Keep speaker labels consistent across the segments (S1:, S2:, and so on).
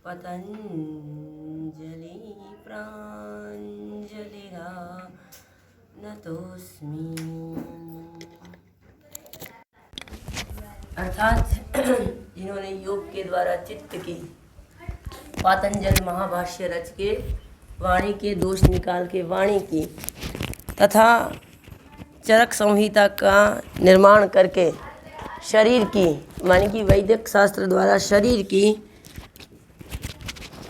S1: पतञ्जलि प्राञ्जलिरा नतोऽस्मि। अर्थात जिन्होंने योग के द्वारा चित्त की पातंजल महाभाष्य रच के वाणी के दोष निकाल के वाणी की तथा चरक संहिता का निर्माण करके शरीर की माने कि वैदिक शास्त्र द्वारा शरीर की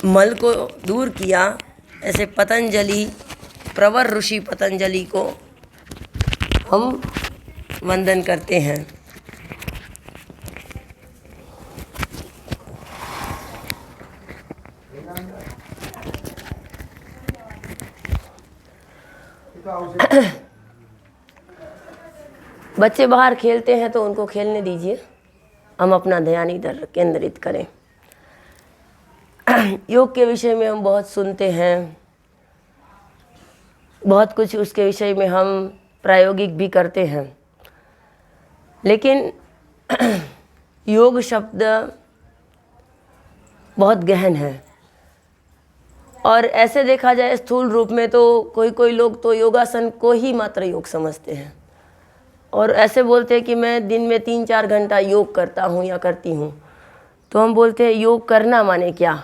S1: मल को दूर किया, ऐसे पतंजलि प्रवर ऋषि पतंजलि को हम वंदन करते हैं। बच्चे बाहर खेलते हैं तो उनको खेलने दीजिए, हम अपना ध्यान इधर केंद्रित करें। योग के विषय में हम बहुत सुनते हैं, बहुत कुछ उसके विषय में हम प्रायोगिक भी करते हैं, लेकिन योग शब्द बहुत गहन है। और ऐसे देखा जाए स्थूल रूप में तो कोई लोग तो योगासन को ही मात्र योग समझते हैं और ऐसे बोलते हैं कि मैं दिन में 3-4 घंटा योग करता हूँ या करती हूँ। तो हम बोलते हैं योग करना माने क्या?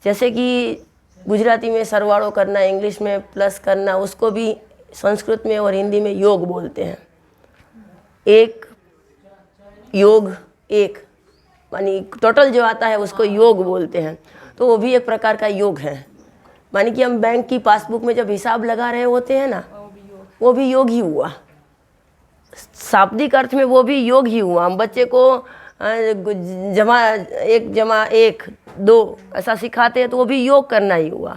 S1: जैसे कि गुजराती में सरवाड़ो करना, इंग्लिश में प्लस करना, उसको भी संस्कृत में और हिंदी में योग बोलते हैं। एक योग एक मानी टोटल जो आता है उसको योग बोलते हैं। तो वो भी एक प्रकार का योग है। मानी कि हम बैंक की पासबुक में जब हिसाब लगा रहे होते हैं ना, वो भी योग ही हुआ। शाब्दिक अर्थ में वो भी योग ही हुआ। हम बच्चे को जमा 1 + 2 ऐसा सिखाते हैं तो वो भी योग करना ही हुआ।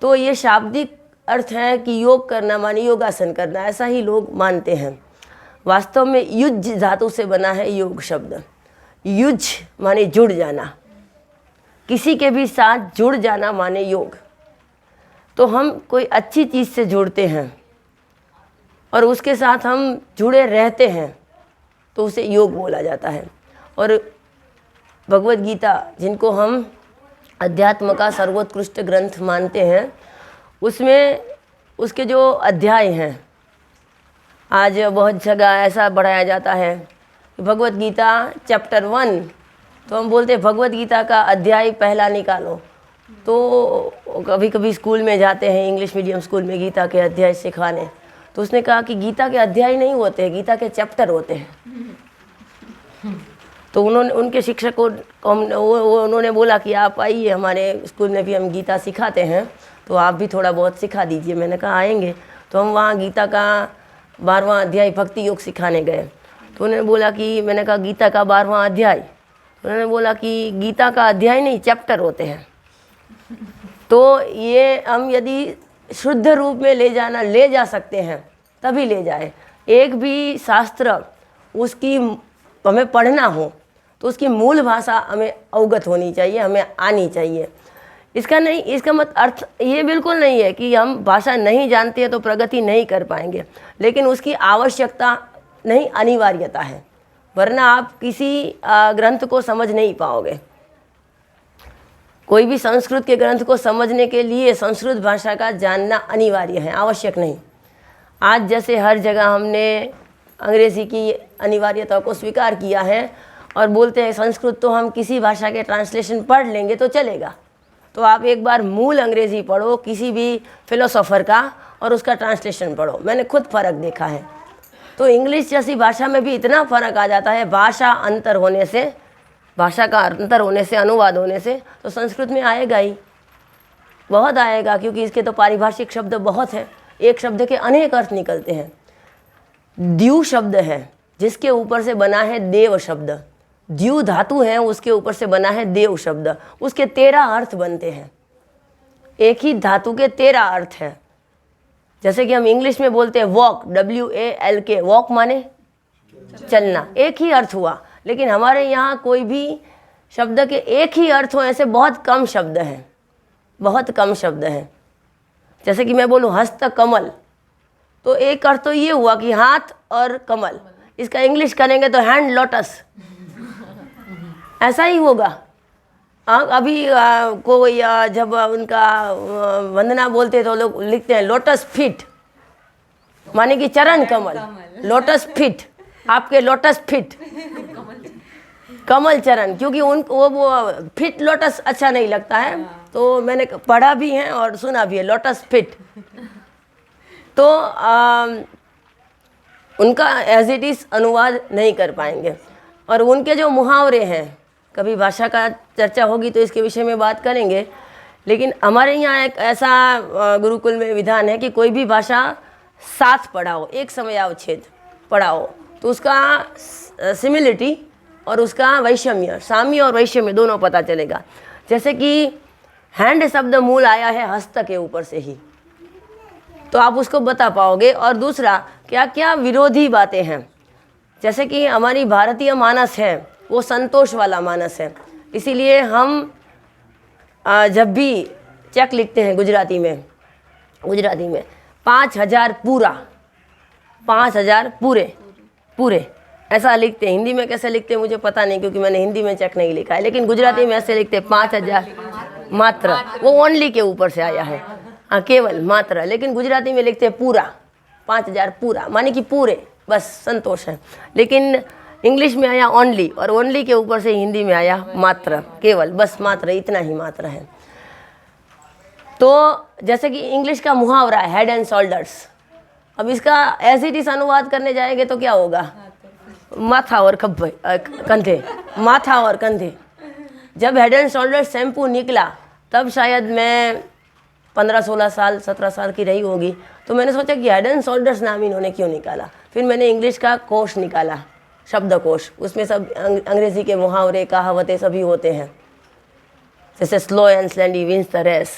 S1: तो ये शाब्दिक अर्थ है कि योग करना माने योगासन करना, ऐसा ही लोग मानते हैं। वास्तव में युज धातु से बना है योग शब्द। युज माने जुड़ जाना, किसी के भी साथ जुड़ जाना माने योग। तो हम कोई अच्छी चीज़ से जुड़ते हैं और उसके साथ हम जुड़े रहते हैं तो उसे योग बोला जाता है। और भगवत गीता, जिनको हम अध्यात्म का सर्वोत्कृष्ट ग्रंथ मानते हैं, उसमें उसके जो अध्याय हैं, आज बहुत जगह ऐसा बढ़ाया जाता है कि भगवत गीता चैप्टर 1, तो हम बोलते हैं भगवत गीता का अध्याय पहला निकालो। तो कभी कभी स्कूल में जाते हैं, इंग्लिश मीडियम स्कूल में गीता के अध्याय सिखाने, तो उसने कहा कि गीता के अध्याय नहीं होते हैं, गीता के चैप्टर होते हैं। तो उन्होंने उनके शिक्षकों को उन्होंने बोला कि आप आइए, हमारे स्कूल में भी हम गीता सिखाते हैं, तो आप भी थोड़ा बहुत सिखा दीजिए। मैंने कहा आएंगे। तो हम वहाँ गीता का 12वां अध्याय भक्ति योग सिखाने गए। तो उन्होंने बोला कि, मैंने कहा गीता का 12वां अध्याय? उन्होंने बोला कि गीता का अध्याय नहीं, चैप्टर होते हैं। तो ये हम यदि शुद्ध रूप में ले जा सकते हैं तभी ले जाए। एक भी शास्त्र उसकी हमें पढ़ना हो तो उसकी मूल भाषा हमें अवगत होनी चाहिए, हमें आनी चाहिए। इसका मत अर्थ ये बिल्कुल नहीं है कि हम भाषा नहीं जानते हैं तो प्रगति नहीं कर पाएंगे, लेकिन उसकी आवश्यकता नहीं, अनिवार्यता है, वरना आप किसी ग्रंथ को समझ नहीं पाओगे। कोई भी संस्कृत के ग्रंथ को समझने के लिए संस्कृत भाषा का जानना अनिवार्य है, आवश्यक नहीं। आज जैसे हर जगह हमने अंग्रेज़ी की अनिवार्यता को स्वीकार किया है और बोलते हैं संस्कृत तो हम किसी भाषा के ट्रांसलेशन पढ़ लेंगे तो चलेगा। तो आप एक बार मूल अंग्रेज़ी पढ़ो किसी भी फिलोसोफर का और उसका ट्रांसलेशन पढ़ो। मैंने खुद फ़र्क देखा है। तो इंग्लिश जैसी भाषा में भी इतना फ़र्क आ जाता है, भाषा का अंतर होने से, अनुवाद होने से। तो संस्कृत में आएगा ही, बहुत आएगा, क्योंकि इसके तो पारिभाषिक शब्द बहुत हैं। एक शब्द के अनेक अर्थ निकलते हैं। द्यू शब्द है जिसके ऊपर से बना है देव शब्द, द्यू धातु है उसके ऊपर से बना है देव शब्द, उसके 13 अर्थ बनते हैं। एक ही धातु के 13 अर्थ हैं। जैसे कि हम इंग्लिश में बोलते हैं वॉक, WALK, वॉक माने चलना, एक ही अर्थ हुआ। लेकिन हमारे यहाँ कोई भी शब्द के एक ही अर्थ हो ऐसे बहुत कम शब्द हैं, बहुत कम शब्द हैं। जैसे कि मैं बोलूँ हस्त कमल, तो एक अर्थ तो ये हुआ कि हाथ और कमल। इसका इंग्लिश करेंगे तो हैंड लोटस, ऐसा ही होगा। अभी कोई जब उनका वंदना बोलते तो लोग लिखते हैं लोटस फिट, माने कि चरण कमल। लोटस फिट, आपके लोटस फिट, कमल चरण, क्योंकि उन वो फिट लोटस अच्छा नहीं लगता है, तो मैंने पढ़ा भी है और सुना भी है लोटस फिट। तो उनका एज इट इज़ अनुवाद नहीं कर पाएंगे। और उनके जो मुहावरे हैं, कभी भाषा का चर्चा होगी तो इसके विषय में बात करेंगे, लेकिन हमारे यहाँ एक ऐसा गुरुकुल में विधान है कि कोई भी भाषा साथ पढ़ाओ, एक समयावच्छेद पढ़ाओ, तो उसका सिमिलिटी और उसका वैषम्य, साम्य और वैषम्य दोनों पता चलेगा। जैसे कि हैंड शब्द मूल आया है हस्त के ऊपर से ही, तो आप उसको बता पाओगे। और दूसरा, क्या क्या विरोधी बातें हैं, जैसे कि हमारी भारतीय मानस है वो संतोष वाला मानस है, इसीलिए हम जब भी चेक लिखते हैं गुजराती में 5000 पूरा, 5000 पूरे ऐसा लिखते हैं। हिंदी में कैसे लिखते हैं मुझे पता नहीं, क्योंकि मैंने हिंदी में चेक नहीं लिखा है, लेकिन गुजराती में ऐसे लिखते हैं 5000 मात्र, वो ओनली के ऊपर से आया है, हाँ केवल मात्र, लेकिन गुजराती में लिखते हैं पूरा, 5000 पूरा, माने कि पूरे, बस संतोष है। लेकिन इंग्लिश में आया ओनली, और ओनली के ऊपर से हिंदी में आया मात्र, केवल, बस मात्र, इतना ही मात्र है। तो जैसे कि इंग्लिश का मुहावरा है हेड एंड शोल्डर्स, अब इसका एज इट इज अनुवाद करने जाएंगे तो क्या होगा, माथा और कंधे, माथा और कंधे। जब हेड एंड शोल्डर्स शैम्पू निकला तब शायद मैं 15-16 साल 17 साल की रही होगी, तो मैंने सोचा कि हेड एंड शोल्डर्स नाम इन्होंने क्यों निकाला। फिर मैंने इंग्लिश का कोश निकाला, शब्दकोश, उसमें सब अंग्रेज़ी के मुहावरे कहावतें सभी होते हैं। जैसे slow and steady wins the race,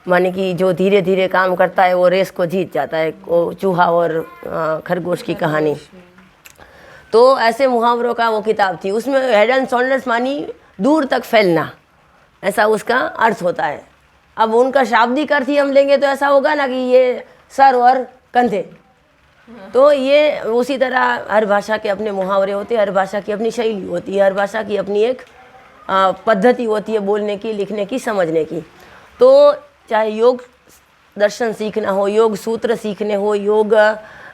S1: माने कि जो धीरे धीरे काम करता है वो रेस को जीत जाता है, वो चूहा और खरगोश की कहानी। तो ऐसे मुहावरों का वो किताब थी, उसमें हेड एंड शोल्डर्स मानी दूर तक फैलना, ऐसा उसका अर्थ होता है। अब उनका शाब्दिक अर्थ ही हम लेंगे तो ऐसा होगा ना कि ये सर और कंधे। तो ये उसी तरह हर भाषा के अपने मुहावरे होते हैं, हर भाषा की अपनी शैली होती है, हर भाषा की अपनी एक पद्धति होती है बोलने की, लिखने की, समझने की। तो चाहे योग दर्शन सीखना हो, योग सूत्र सीखने हो, योग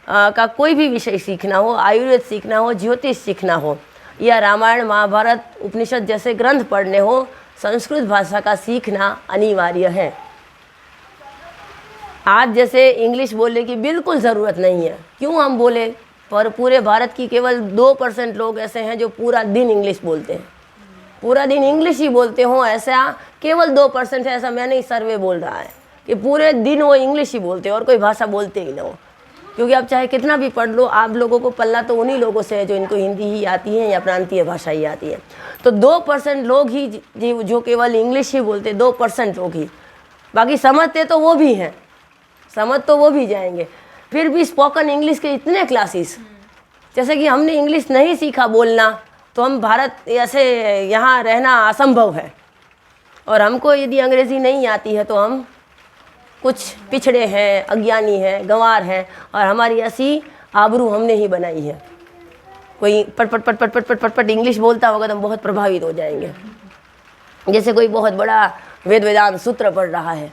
S1: का कोई भी विषय सीखना हो, आयुर्वेद सीखना हो, ज्योतिष सीखना हो, या रामायण महाभारत उपनिषद जैसे ग्रंथ पढ़ने हो, संस्कृत भाषा का सीखना अनिवार्य है। आज जैसे इंग्लिश बोलने की बिल्कुल ज़रूरत नहीं है, क्यों हम बोले, पर पूरे भारत की केवल 2% लोग ऐसे हैं जो पूरा दिन इंग्लिश बोलते हैं, पूरा दिन इंग्लिश ही बोलते हों, ऐसा केवल 2% है। ऐसा मैंने सर्वे बोल रहा है कि पूरे दिन वो इंग्लिश ही बोलते हैं और कोई भाषा बोलते ही ना हो। क्योंकि आप चाहे कितना भी पढ़ लो, आप लोगों को पल्ला तो उन्हीं लोगों से है जो इनको हिंदी ही आती है या प्रांतीय भाषा ही आती है। तो 2% लोग ही जो केवल इंग्लिश ही बोलते, 2% लोग ही, बाकी समझते तो वो भी हैं, समझ तो वो भी जाएंगे। फिर भी स्पोकन इंग्लिश के इतने क्लासेस, जैसे कि हमने इंग्लिश नहीं सीखा बोलना तो हम भारत ऐसे यहाँ रहना असंभव है, और हमको यदि अंग्रेज़ी नहीं आती है तो हम कुछ पिछड़े हैं, अज्ञानी हैं, गंवार हैं, और हमारी ऐसी आबरू हमने ही बनाई है। कोई पट पट पट पट पट पट पट पट इंग्लिश बोलता होगा तो हम बहुत प्रभावित हो जाएंगे, जैसे कोई बहुत बड़ा वेद वेदांत सूत्र पढ़ रहा है।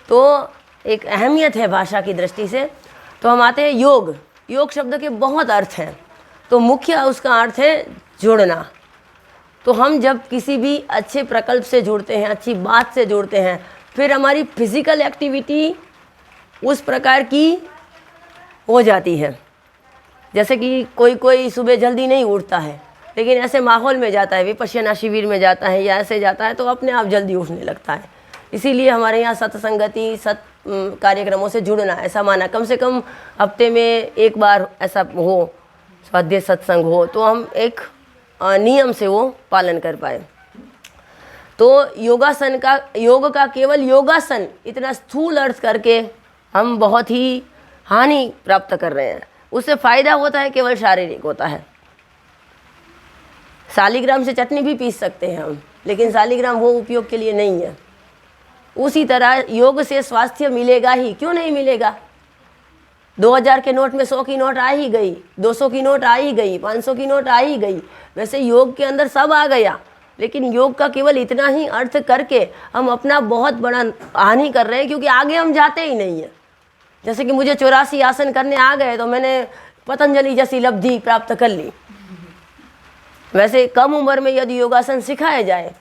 S1: तो एक अहमियत है भाषा की दृष्टि से। तो हम आते हैं योग। योग शब्द के बहुत अर्थ हैं, तो मुख्य उसका अर्थ है जोड़ना। तो हम जब किसी भी अच्छे प्रकल्प से जुड़ते हैं, अच्छी बात से जुड़ते हैं, फिर हमारी फिज़िकल एक्टिविटी उस प्रकार की हो जाती है। जैसे कि कोई सुबह जल्दी नहीं उठता है, लेकिन ऐसे माहौल में जाता है, विपश्यना शिविर में जाता है या ऐसे जाता है, तो अपने आप जल्दी उठने लगता है। इसीलिए हमारे यहाँ सत्संगति, कार्यक्रमों से जुड़ना ऐसा माना, कम से कम हफ्ते में एक बार ऐसा हो, स्वाध्याय सत्संग हो, तो हम एक नियम से वो पालन कर पाए। तो योगासन का, योग का केवल योगासन इतना स्थूल अर्थ करके हम बहुत ही हानि प्राप्त कर रहे हैं। उससे फ़ायदा होता है केवल शारीरिक होता है। शालिग्राम से चटनी भी पीस सकते हैं हम, लेकिन शालिग्राम वो उपयोग के लिए नहीं है। उसी तरह योग से स्वास्थ्य मिलेगा ही, क्यों नहीं मिलेगा। 2000 के नोट में 100 की नोट आ ही गई, 200 की नोट आ ही गई, 500 की नोट आ ही गई। वैसे योग के अंदर सब आ गया, लेकिन योग का केवल इतना ही अर्थ करके हम अपना बहुत बड़ा हानि कर रहे हैं, क्योंकि आगे हम जाते ही नहीं है। जैसे कि मुझे 84 आसन करने आ गए तो मैंने पतंजलि जैसी लब्धि प्राप्त कर ली। वैसे कम उम्र में यदि योगासन सिखाया जाए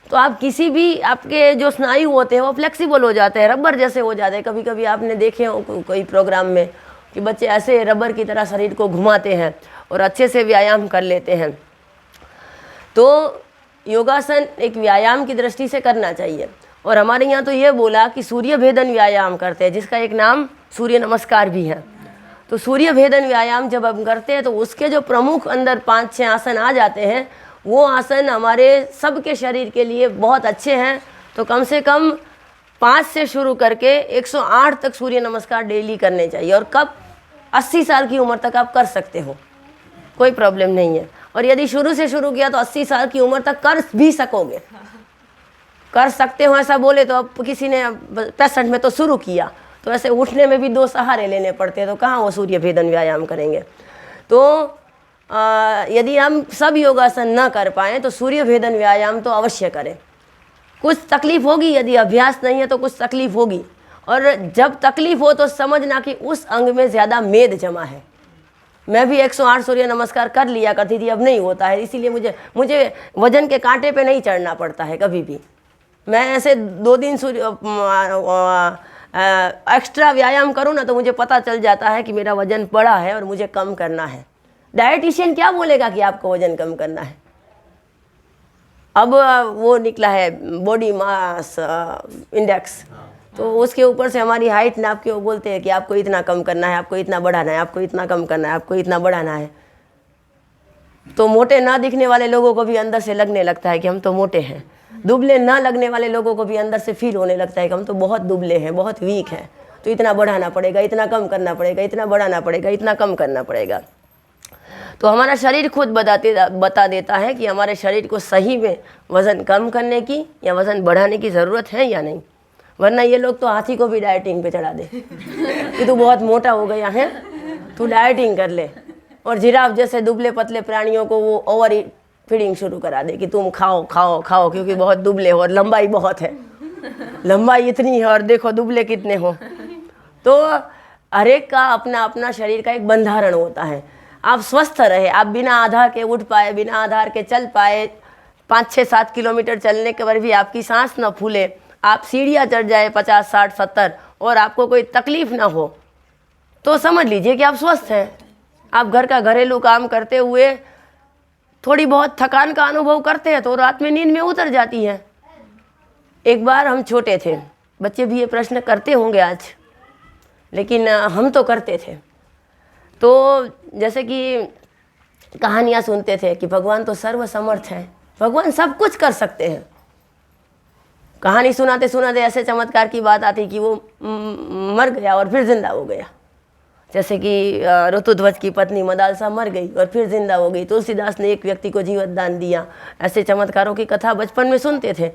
S1: तो आप किसी भी, आपके जो स्नायु होते हैं वो फ्लेक्सिबल हो जाते हैं, रबर जैसे हो जाते हैं। कभी कभी आपने देखे हो कोई प्रोग्राम में कि बच्चे ऐसे रबर की तरह शरीर को घुमाते हैं और अच्छे से व्यायाम कर लेते हैं। तो योगासन एक व्यायाम की दृष्टि से करना चाहिए। और हमारे यहाँ तो ये बोला कि सूर्य भेदन व्यायाम करते हैं, जिसका एक नाम सूर्य नमस्कार भी है। तो सूर्य भेदन व्यायाम जब हम करते हैं तो उसके जो प्रमुख अंदर 5-6 आसन आ जाते हैं, वो आसन हमारे सबके शरीर के लिए बहुत अच्छे हैं। तो कम से कम 5 से शुरू करके 108 तक सूर्य नमस्कार डेली करने चाहिए। और कब 80 साल की उम्र तक आप कर सकते हो, कोई प्रॉब्लम नहीं है। और यदि शुरू से शुरू किया तो 80 साल की उम्र तक कर भी सकोगे, कर सकते हो ऐसा बोले तो। अब किसी ने 65 में तो शुरू किया तो ऐसे उठने में भी 2 सहारे लेने पड़ते हैं, तो कहाँ वो सूर्य भेदन व्यायाम करेंगे। तो यदि हम सब योगासन न कर पाएँ तो सूर्य भेदन व्यायाम तो अवश्य करें। कुछ तकलीफ़ होगी, यदि अभ्यास नहीं है तो कुछ तकलीफ़ होगी। और जब तकलीफ़ हो तो समझना कि उस अंग में ज़्यादा मेद जमा है। मैं भी 108 सूर्य नमस्कार कर लिया करती थी, अब नहीं होता है। इसीलिए मुझे वजन के कांटे पे नहीं चढ़ना पड़ता है कभी भी। मैं ऐसे 2 दिन एक्स्ट्रा व्यायाम करूँ ना तो मुझे पता चल जाता है कि मेरा वजन बढ़ा है और मुझे कम करना है। डाइटिशियन क्या बोलेगा कि आपको वजन कम करना है। अब वो निकला है बॉडी मास इंडेक्स, तो उसके ऊपर से हमारी हाइट नाप के वो बोलते हैं कि आपको इतना कम करना है, आपको इतना बढ़ाना है, आपको इतना कम करना है, आपको इतना बढ़ाना है। तो मोटे ना दिखने वाले लोगों को भी अंदर से लगने लगता है कि हम तो मोटे हैं। दुबले ना लगने वाले लोगों को भी अंदर से फील होने लगता है कि हम तो बहुत दुबले हैं, बहुत वीक हैं, तो इतना बढ़ाना पड़ेगा, इतना कम करना पड़ेगा, इतना बढ़ाना पड़ेगा, इतना कम करना पड़ेगा। तो हमारा शरीर खुद बता देता है कि हमारे शरीर को सही में वज़न कम करने की या वज़न बढ़ाने की ज़रूरत है या नहीं। वरना ये लोग तो हाथी को भी डाइटिंग पे चढ़ा दे कि तू बहुत मोटा हो गया है, तू डाइटिंग कर ले। और जिराफ जैसे दुबले पतले प्राणियों को वो ओवर फीडिंग शुरू करा दे कि तुम खाओ खाओ खाओ, क्योंकि बहुत दुबले हो और लंबाई बहुत है, लंबाई इतनी है और देखो दुबले कितने हो। तो हर एक का अपना अपना शरीर का एक बंधारण होता है। आप स्वस्थ रहे, आप बिना आधार के उठ पाए, बिना आधार के चल पाए, 5-6-7 किलोमीटर चलने के बाद भी आपकी सांस न फूले, आप सीढ़ियाँ चढ़ जाए 50, 60, 70 और आपको कोई तकलीफ़ ना हो, तो समझ लीजिए कि आप स्वस्थ हैं। आप घर का घरेलू काम करते हुए थोड़ी बहुत थकान का अनुभव करते हैं तो रात में नींद में उतर जाती है। एक बार हम छोटे थे, बच्चे भी ये प्रश्न करते होंगे आज, लेकिन हम तो करते थे। तो जैसे कि कहानियाँ सुनते थे कि भगवान तो सर्वसमर्थ है, भगवान सब कुछ कर सकते हैं। कहानी सुनाते सुनाते ऐसे चमत्कार की बात आती कि वो मर गया और फिर जिंदा हो गया। जैसे कि ऋतुध्वज की पत्नी मदालसा मर गई और फिर जिंदा हो गई, तुलसीदास ने एक व्यक्ति को जीवन दान दिया। ऐसे चमत्कारों की कथा बचपन में सुनते थे।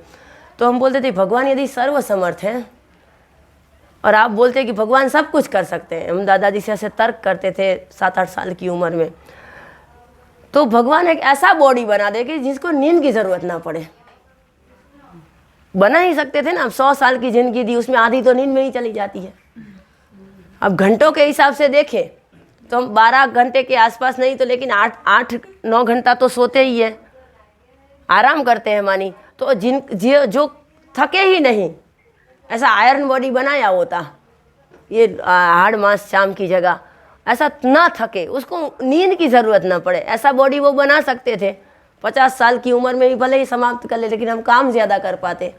S1: तो हम बोलते थे भगवान यदि सर्वसमर्थ है और आप बोलते कि भगवान सब कुछ कर सकते हैं। हम दादाजी से ऐसे तर्क करते थे 7-8 साल की उम्र में। तो भगवान एक ऐसा बॉडी बना दे कि जिसको नींद की ज़रूरत ना पड़े। बना ही सकते थे ना। अब 100 साल की ज़िंदगी दी, उसमें आधी तो नींद में ही चली जाती है। अब घंटों के हिसाब से देखें तो हम 12 घंटे के आसपास नहीं तो लेकिन 8-9 घंटा तो सोते ही है, आराम करते हैं मानी। तो जो थके ही नहीं, ऐसा आयरन बॉडी बनाया होता, ये हाड़ मांस शाम की जगह, ऐसा ना थके, उसको नींद की ज़रूरत ना पड़े, ऐसा बॉडी वो बना सकते थे। 50 साल की उम्र में भी भले ही समाप्त कर ले, लेकिन हम काम ज़्यादा कर पाते।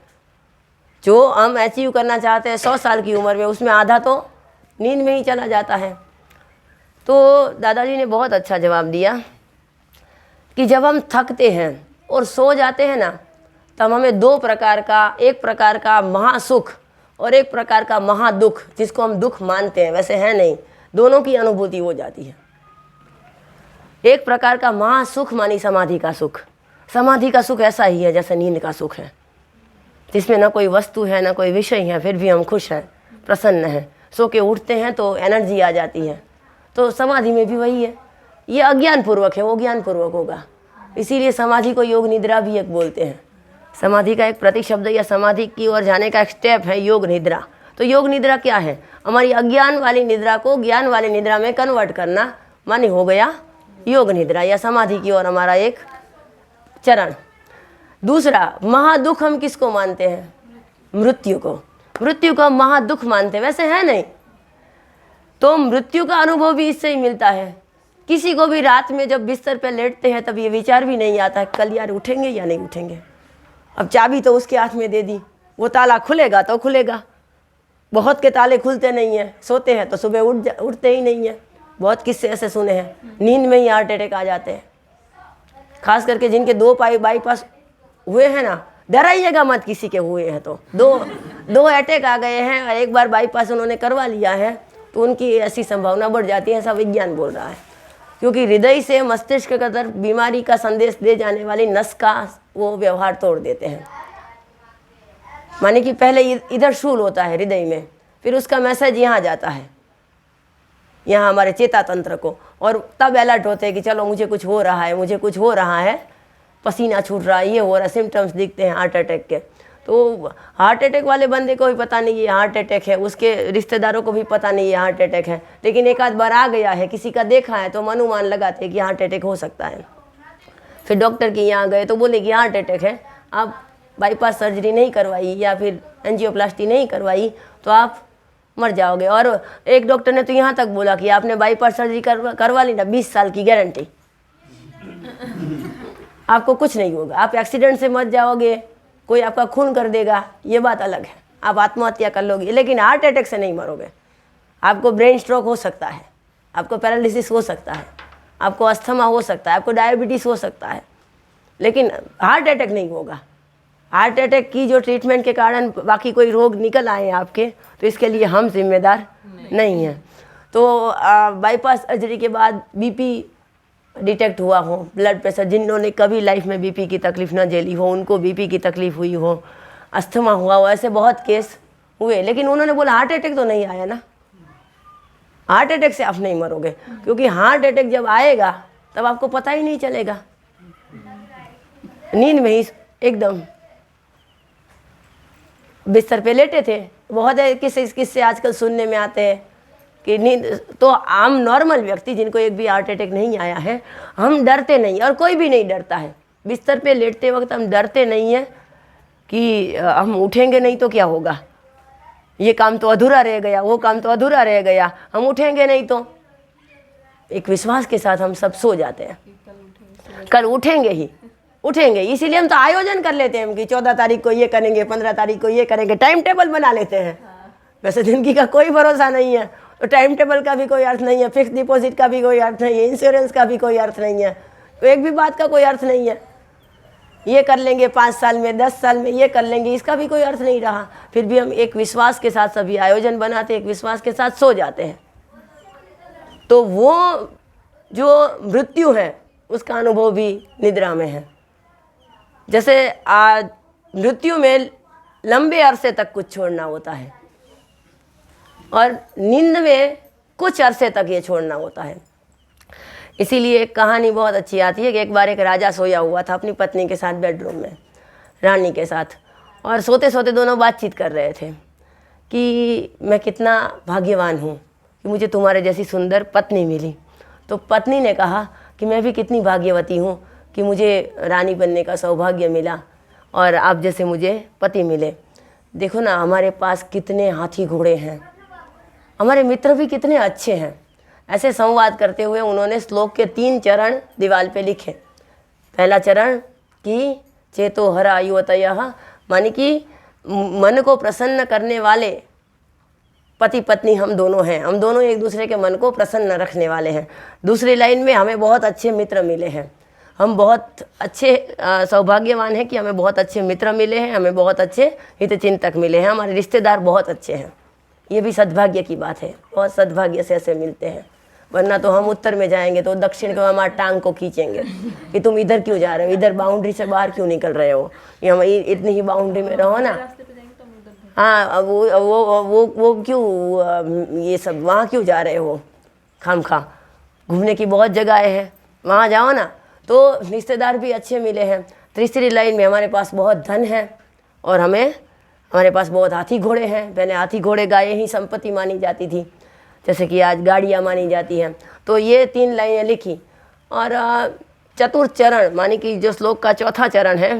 S1: जो हम अचीव करना चाहते हैं 100 साल की उम्र में, उसमें आधा तो नींद में ही चला जाता है। तो दादाजी ने बहुत अच्छा जवाब दिया कि जब हम थकते हैं और सो जाते हैं ना, तब हमें 2 प्रकार का, एक प्रकार का महासुख और एक प्रकार का महादुख, जिसको हम दुख मानते हैं वैसे है नहीं, दोनों की अनुभूति हो जाती है। एक प्रकार का महासुख मानी समाधि का सुख। समाधि का सुख ऐसा ही है जैसे नींद का सुख है, जिसमें ना कोई वस्तु है ना कोई विषय है, फिर भी हम खुश हैं, प्रसन्न हैं। सो के उठते हैं तो एनर्जी आ जाती है। तो समाधि में भी वही है। ये अज्ञान पूर्वक है, वो ज्ञान पूर्वक होगा। इसीलिए समाधि को योग निद्रा भी एक बोलते हैं। समाधि का एक प्रतिशब्द या समाधि की ओर जाने का एक स्टेप है योग निद्रा। तो योग निद्रा क्या है? हमारी अज्ञान वाली निद्रा को ज्ञान वाली निद्रा में कन्वर्ट करना, माने हो गया योग निद्रा या समाधि की ओर हमारा एक चरण। दूसरा, महादुख हम किसको मानते हैं? मृत्यु को। मृत्यु को महादुख मानते हैं, वैसे है नहीं। तो मृत्यु का अनुभव भी इससे ही मिलता है। किसी को भी रात में जब बिस्तर पे लेटते हैं तब ये विचार भी नहीं आता है कल यार उठेंगे या नहीं उठेंगे। अब चाबी तो उसके हाथ में दे दी, वो ताला खुलेगा तो खुलेगा। बहुत के ताले खुलते नहीं हैं, सोते हैं तो सुबह उठते ही नहीं हैं। बहुत किस्से ऐसे सुने हैं, नींद में ही हार्ट अटैक आ जाते हैं। खास करके जिनके 2 बाईपास हुए हैं ना, डराइएगा मत किसी के हुए हैं तो। दो अटैक आ गए हैं और एक बार बाईपास उन्होंने करवा लिया है तो उनकी ऐसी संभावना बढ़ जाती है, ऐसा विज्ञान बोल रहा है। क्योंकि हृदय से मस्तिष्क की तरफ बीमारी का संदेश दे जाने वाली नस का वो व्यवहार तोड़ देते हैं। माने कि पहले इधर शूल होता है हृदय में, फिर उसका मैसेज यहाँ जाता है, यहाँ हमारे चेता तंत्र को, और तब अलर्ट होते हैं कि चलो मुझे कुछ हो रहा है, मुझे कुछ हो रहा है, पसीना छूट रहा है, ये हो रहा है, सिम्टम्स दिखते हैं हार्ट अटैक के। तो हार्ट अटैक वाले बंदे को भी पता नहीं ये हार्ट अटैक है, उसके रिश्तेदारों को भी पता नहीं ये हार्ट अटैक है, लेकिन एक आध बार आ गया है, किसी का देखा है तो अनुमान लगाते हैं कि हार्ट अटैक हो सकता है। फिर डॉक्टर के यहाँ गए तो बोले कि हार्ट अटैक है, आप बाईपास सर्जरी नहीं करवाई या फिर एंजियोप्लास्टी नहीं करवाई तो आप मर जाओगे। और एक डॉक्टर ने तो यहाँ तक बोला कि आपने बाईपास सर्जरी करवा ली ना, 20 साल की गारंटी, आपको कुछ नहीं होगा, आप एक्सीडेंट से मर जाओगे, कोई आपका खून कर देगा, ये बात अलग है, आप आत्महत्या कर लोगे, लेकिन हार्ट अटैक से नहीं मरोगे। आपको ब्रेन स्ट्रोक हो सकता है, आपको पैरालिसिस हो सकता है, आपको अस्थमा हो सकता है, आपको डायबिटीज़ हो सकता है, लेकिन हार्ट अटैक नहीं होगा। हार्ट अटैक की जो ट्रीटमेंट के कारण बाकी कोई रोग निकल आए हैं आपके, तो इसके लिए हम जिम्मेदार नहीं हैं। तो बाईपास सर्जरी के बाद बीपी डिटेक्ट हुआ हो, ब्लड प्रेशर, जिन्होंने कभी लाइफ में बीपी की तकलीफ़ न झेली हो उनको बीपी की तकलीफ़ हुई हो, अस्थमा हुआ हो, ऐसे बहुत केस हुए, लेकिन उन्होंने बोला हार्ट अटैक तो नहीं आया ना। हार्ट अटैक से आप नहीं मरोगे, क्योंकि हार्ट अटैक जब आएगा तब आपको पता ही नहीं चलेगा, नींद में ही एकदम बिस्तर पे लेटे थे। बहुत है किससे आजकल सुनने में आते हैं कि नींद, तो आम नॉर्मल व्यक्ति जिनको एक भी हार्ट अटैक नहीं आया है, हम डरते नहीं, और कोई भी नहीं डरता है। बिस्तर पे लेटते वक्त हम डरते नहीं हैं कि हम उठेंगे नहीं तो क्या होगा, ये काम तो अधूरा रह गया, वो काम तो अधूरा रह गया, हम उठेंगे नहीं तो। एक विश्वास के साथ हम सब सो जाते हैं, कल उठेंगे ही उठेंगे। इसीलिए हम तो आयोजन कर लेते हैं कि 14 तारीख को ये करेंगे, 15 तारीख को ये करेंगे, टाइम टेबल बना लेते हैं। वैसे ज़िंदगी का कोई भरोसा नहीं है, तो टाइम टेबल का भी कोई अर्थ नहीं है, फिक्स डिपॉजिट का भी कोई अर्थ नहीं है, इंश्योरेंस का भी कोई अर्थ नहीं है, तो एक भी बात का कोई अर्थ नहीं है। ये कर लेंगे 5 साल में, 10 साल में ये कर लेंगे, इसका भी कोई अर्थ नहीं रहा। फिर भी हम एक विश्वास के साथ सभी आयोजन बनाते, एक विश्वास के साथ सो जाते हैं। तो वो जो मृत्यु है उसका अनुभव भी निद्रा में है। जैसे मृत्यु में लंबे अरसे तक कुछ छोड़ना होता है और नींद में कुछ अरसे तक ये छोड़ना होता है। इसीलिए एक कहानी बहुत अच्छी आती है कि एक बार एक राजा सोया हुआ था अपनी पत्नी के साथ बेडरूम में, रानी के साथ, और सोते सोते दोनों बातचीत कर रहे थे कि मैं कितना भाग्यवान हूँ कि मुझे तुम्हारे जैसी सुंदर पत्नी मिली। तो पत्नी ने कहा कि मैं भी कितनी भाग्यवती हूँ कि मुझे रानी बनने का सौभाग्य मिला और आप जैसे मुझे पति मिले। देखो ना हमारे पास कितने हाथी घोड़े हैं, हमारे मित्र भी कितने अच्छे हैं। ऐसे संवाद करते हुए उन्होंने श्लोक के 3 चरण दीवार पे लिखे। पहला चरण कि चेतो हर आयुवतयः, मानी कि मन को प्रसन्न करने वाले पति पत्नी हम दोनों हैं, हम दोनों एक दूसरे के मन को प्रसन्न रखने वाले हैं। दूसरी लाइन में हमें बहुत अच्छे मित्र मिले हैं, हम बहुत अच्छे सौभाग्यवान हैं कि हमें बहुत अच्छे मित्र मिले हैं, हमें बहुत अच्छे हितचिंतक मिले हैं, हमारे रिश्तेदार बहुत अच्छे हैं। ये भी सद्भाग्य की बात है, बहुत सद्भाग्य से ऐसे मिलते हैं। वरना तो हम उत्तर में जाएंगे तो दक्षिण को हमारे टांग को खींचेंगे कि तुम इधर क्यों जा रहे हो, इधर बाउंड्री से बाहर क्यों निकल रहे हो, ये हम इतनी ही बाउंड्री में रहो ना। हाँ वो क्यों ये सब वहाँ क्यों जा रहे हो, खामखा घूमने की बहुत जगह है, वहाँ जाओ ना। तो रिश्तेदार भी अच्छे मिले हैं। तीसरी लाइन में हमारे पास बहुत धन है और हमारे पास बहुत हाथी घोड़े हैं। पहले हाथी घोड़े गायें ही संपत्ति मानी जाती थी, जैसे कि आज गाड़ियाँ मानी जाती हैं। तो ये 3 लाइनें लिखी। और चतुर्थ चरण मानी कि जो श्लोक का चौथा चरण है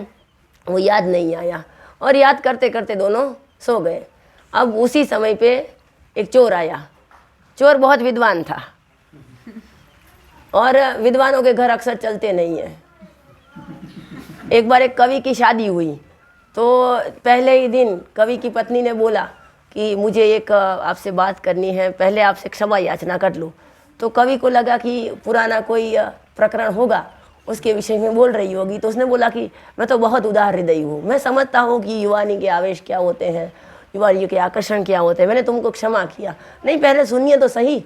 S1: वो याद नहीं आया, और याद करते करते दोनों सो गए। अब उसी समय पे एक चोर आया। चोर बहुत विद्वान था, और विद्वानों के घर अक्सर चलते नहीं हैं। एक बार एक कवि की शादी हुई, तो पहले ही दिन कवि की पत्नी ने बोला कि मुझे एक आपसे बात करनी है, पहले आपसे क्षमा याचना कर लूँ। तो कवि को लगा कि पुराना कोई प्रकरण होगा, उसके विषय में बोल रही होगी। तो उसने बोला कि मैं तो बहुत उदार हृदयी हूँ, मैं समझता हूँ कि युवानी के आवेश क्या होते हैं, युवानियों के आकर्षण क्या होते हैं, मैंने तुमको क्षमा किया। नहीं, पहले सुनिए तो सही,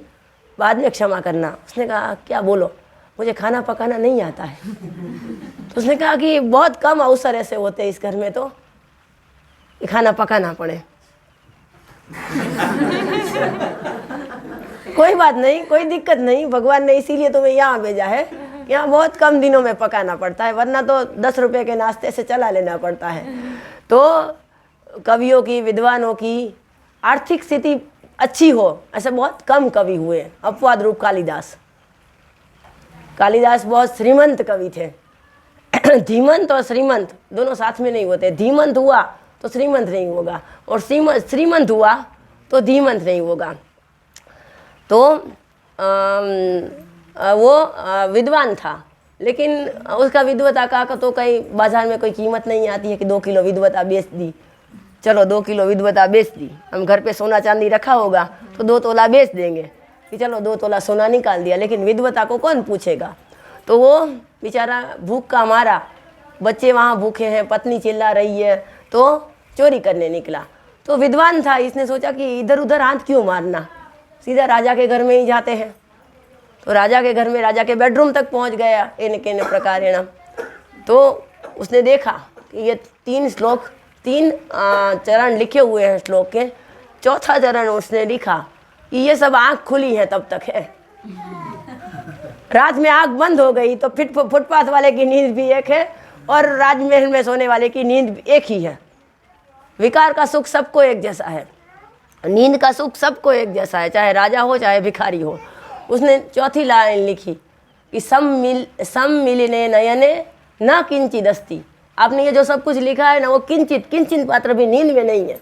S1: बाद में क्षमा करना। उसने कहा क्या बोलो, मुझे खाना पकाना नहीं आता है। तो उसने कहा कि बहुत कम अवसर ऐसे होते हैं इस घर में तो खाना पकाना पड़े। कोई बात नहीं, कोई दिक्कत नहीं, भगवान ने इसीलिए तुम्हें यहाँ भेजा है। यहाँ बहुत कम दिनों में पकाना पड़ता है, वरना तो 10 रुपए के नाश्ते से चला लेना पड़ता है। तो कवियों की, विद्वानों की आर्थिक स्थिति अच्छी हो, ऐसे बहुत कम कवि हुए। अपवाद रूप कालिदास बहुत श्रीमंत कवि थे। धीमंत और श्रीमंत दोनों साथ में नहीं होते। धीमंत हुआ तो श्रीमंत नहीं होगा, और श्रीमंत हुआ तो धीमंत नहीं होगा। तो वो विद्वान था, लेकिन उसका विद्वता का तो कहीं बाजार में कोई कीमत नहीं आती है कि 2 किलो विद्वता बेच दी, चलो 2 किलो विद्वता बेच दी। हम घर पे सोना चांदी रखा होगा तो 2 तोला बेच देंगे कि चलो 2 तोला सोना निकाल दिया, लेकिन विद्वता को कौन पूछेगा। तो वो बेचारा भूख का मारा, बच्चे वहाँ भूखे हैं, पत्नी चिल्ला रही है, तो चोरी करने निकला। तो विद्वान था, इसने सोचा कि इधर उधर हाथ क्यों मारना, सीधा राजा के घर में ही जाते हैं। तो राजा के घर में, राजा के बेडरूम तक पहुँच गया इन केन प्रकारेण। तो उसने देखा कि ये 3 चरण लिखे हुए हैं श्लोक के। चौथा चरण उसने लिखा कि ये सब आँख खुली है तब तक है, रात में आँख बंद हो गई तो फुटपाथ वाले की नींद भी एक है और राजमहल में सोने वाले की नींद एक ही है। विकार का सुख सबको एक जैसा है, नींद का सुख सबको एक जैसा है, चाहे राजा हो चाहे भिखारी हो। उसने चौथी लाइन लिखी कि सम मिलने नयने न किंचित अस्ति। आपने ये जो सब कुछ लिखा है ना, वो किंचित मात्र भी नींद में नहीं है।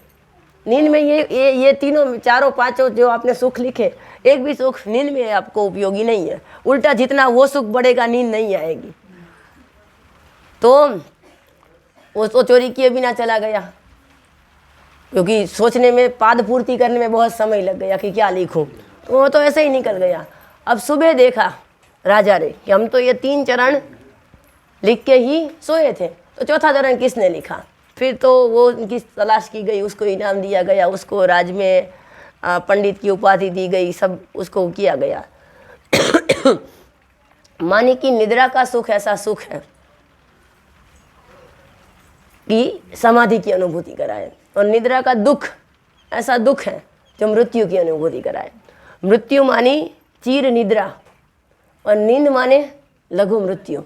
S1: नींद में ये तीनों, चारों, पांचों जो आपने सुख लिखे, एक भी सुख नींद में आपको उपयोगी नहीं है। उल्टा जितना वो सुख बढ़ेगा, नींद नहीं आएगी। तो वो तो चोरी किए बिना चला गया, क्योंकि सोचने में, पाद पूर्ति करने में बहुत समय लग गया कि क्या लिखूं। तो वो तो ऐसे ही निकल गया। अब सुबह देखा राजा ने कि हम तो ये 3 चरण लिख के ही सोए थे, तो चौथा चरण किसने लिखा। फिर तो वो उनकी तलाश की गई, उसको इनाम दिया गया, उसको राज में पंडित की उपाधि दी गई, सब उसको किया गया। मानी कि निद्रा का सुख ऐसा सुख है कि समाधि की अनुभूति कराए, और निद्रा का दुख ऐसा दुख है जो मृत्यु की अनुभूति कराए। मृत्यु मानी चीर निद्रा, और नींद माने लघु मृत्यु।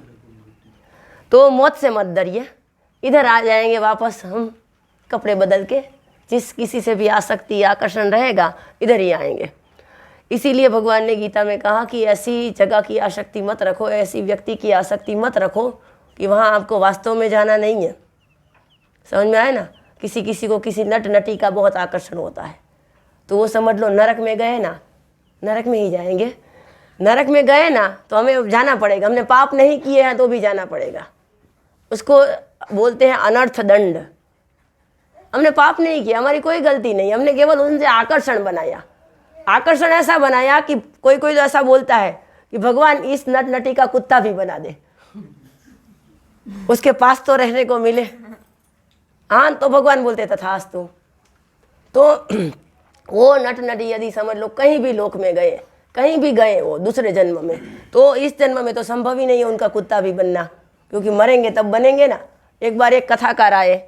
S1: तो मौत से मत डरिए, इधर आ जाएंगे वापस हम कपड़े बदल के। जिस किसी से भी आसक्ति, आकर्षण रहेगा, इधर ही आएंगे। इसीलिए भगवान ने गीता में कहा कि ऐसी जगह की आसक्ति मत रखो, ऐसी व्यक्ति की आसक्ति मत रखो कि वहाँ आपको वास्तव में जाना नहीं है। समझ में आए ना। किसी को किसी नट नटी का बहुत आकर्षण होता है, तो वो समझ लो नरक में गए ना, नरक में ही जाएंगे। नरक में गए ना तो हमें जाना पड़ेगा, हमने पाप नहीं किए हैं तो भी जाना पड़ेगा। उसको बोलते हैं अनर्थ दंड। हमने पाप नहीं किया, हमारी कोई गलती नहीं, हमने केवल उनसे आकर्षण बनाया। आकर्षण ऐसा बनाया कि कोई तो ऐसा बोलता है कि भगवान इस नट नटी का कुत्ता भी बना दे, उसके पास तो रहने को मिले। हाँ, तो भगवान बोलते तथास्तु। तो वो नट नटी यदि समझ लो कहीं भी लोक में गए, कहीं भी गए वो दूसरे जन्म में, तो इस जन्म में तो संभव ही नहीं है उनका कुत्ता भी बनना, क्योंकि मरेंगे तब बनेंगे ना। एक बार एक कथाकार आए,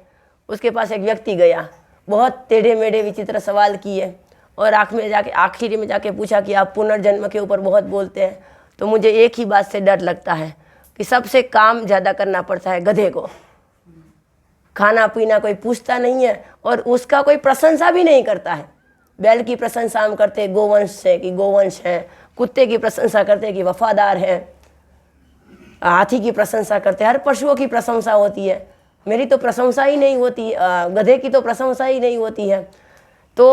S1: उसके पास एक व्यक्ति गया, बहुत टेढ़े मेढ़े विचित्र सवाल किए, और आखिरी में जाके पूछा कि आप पुनर्जन्म के ऊपर बहुत बोलते हैं, तो मुझे एक ही बात से डर लगता है, कि सबसे काम ज़्यादा करना पड़ता है गधे को। खाना पीना कोई पूछता नहीं है और उसका कोई प्रशंसा भी नहीं करता है। बैल की प्रशंसा हम करते गोवंश से कि गोवंश है, कुत्ते की प्रशंसा करते कि वफादार है, हाथी की प्रशंसा करते, हर पशुओं की प्रशंसा होती है। मेरी तो प्रशंसा ही नहीं होती, गधे की तो प्रशंसा ही नहीं होती है। तो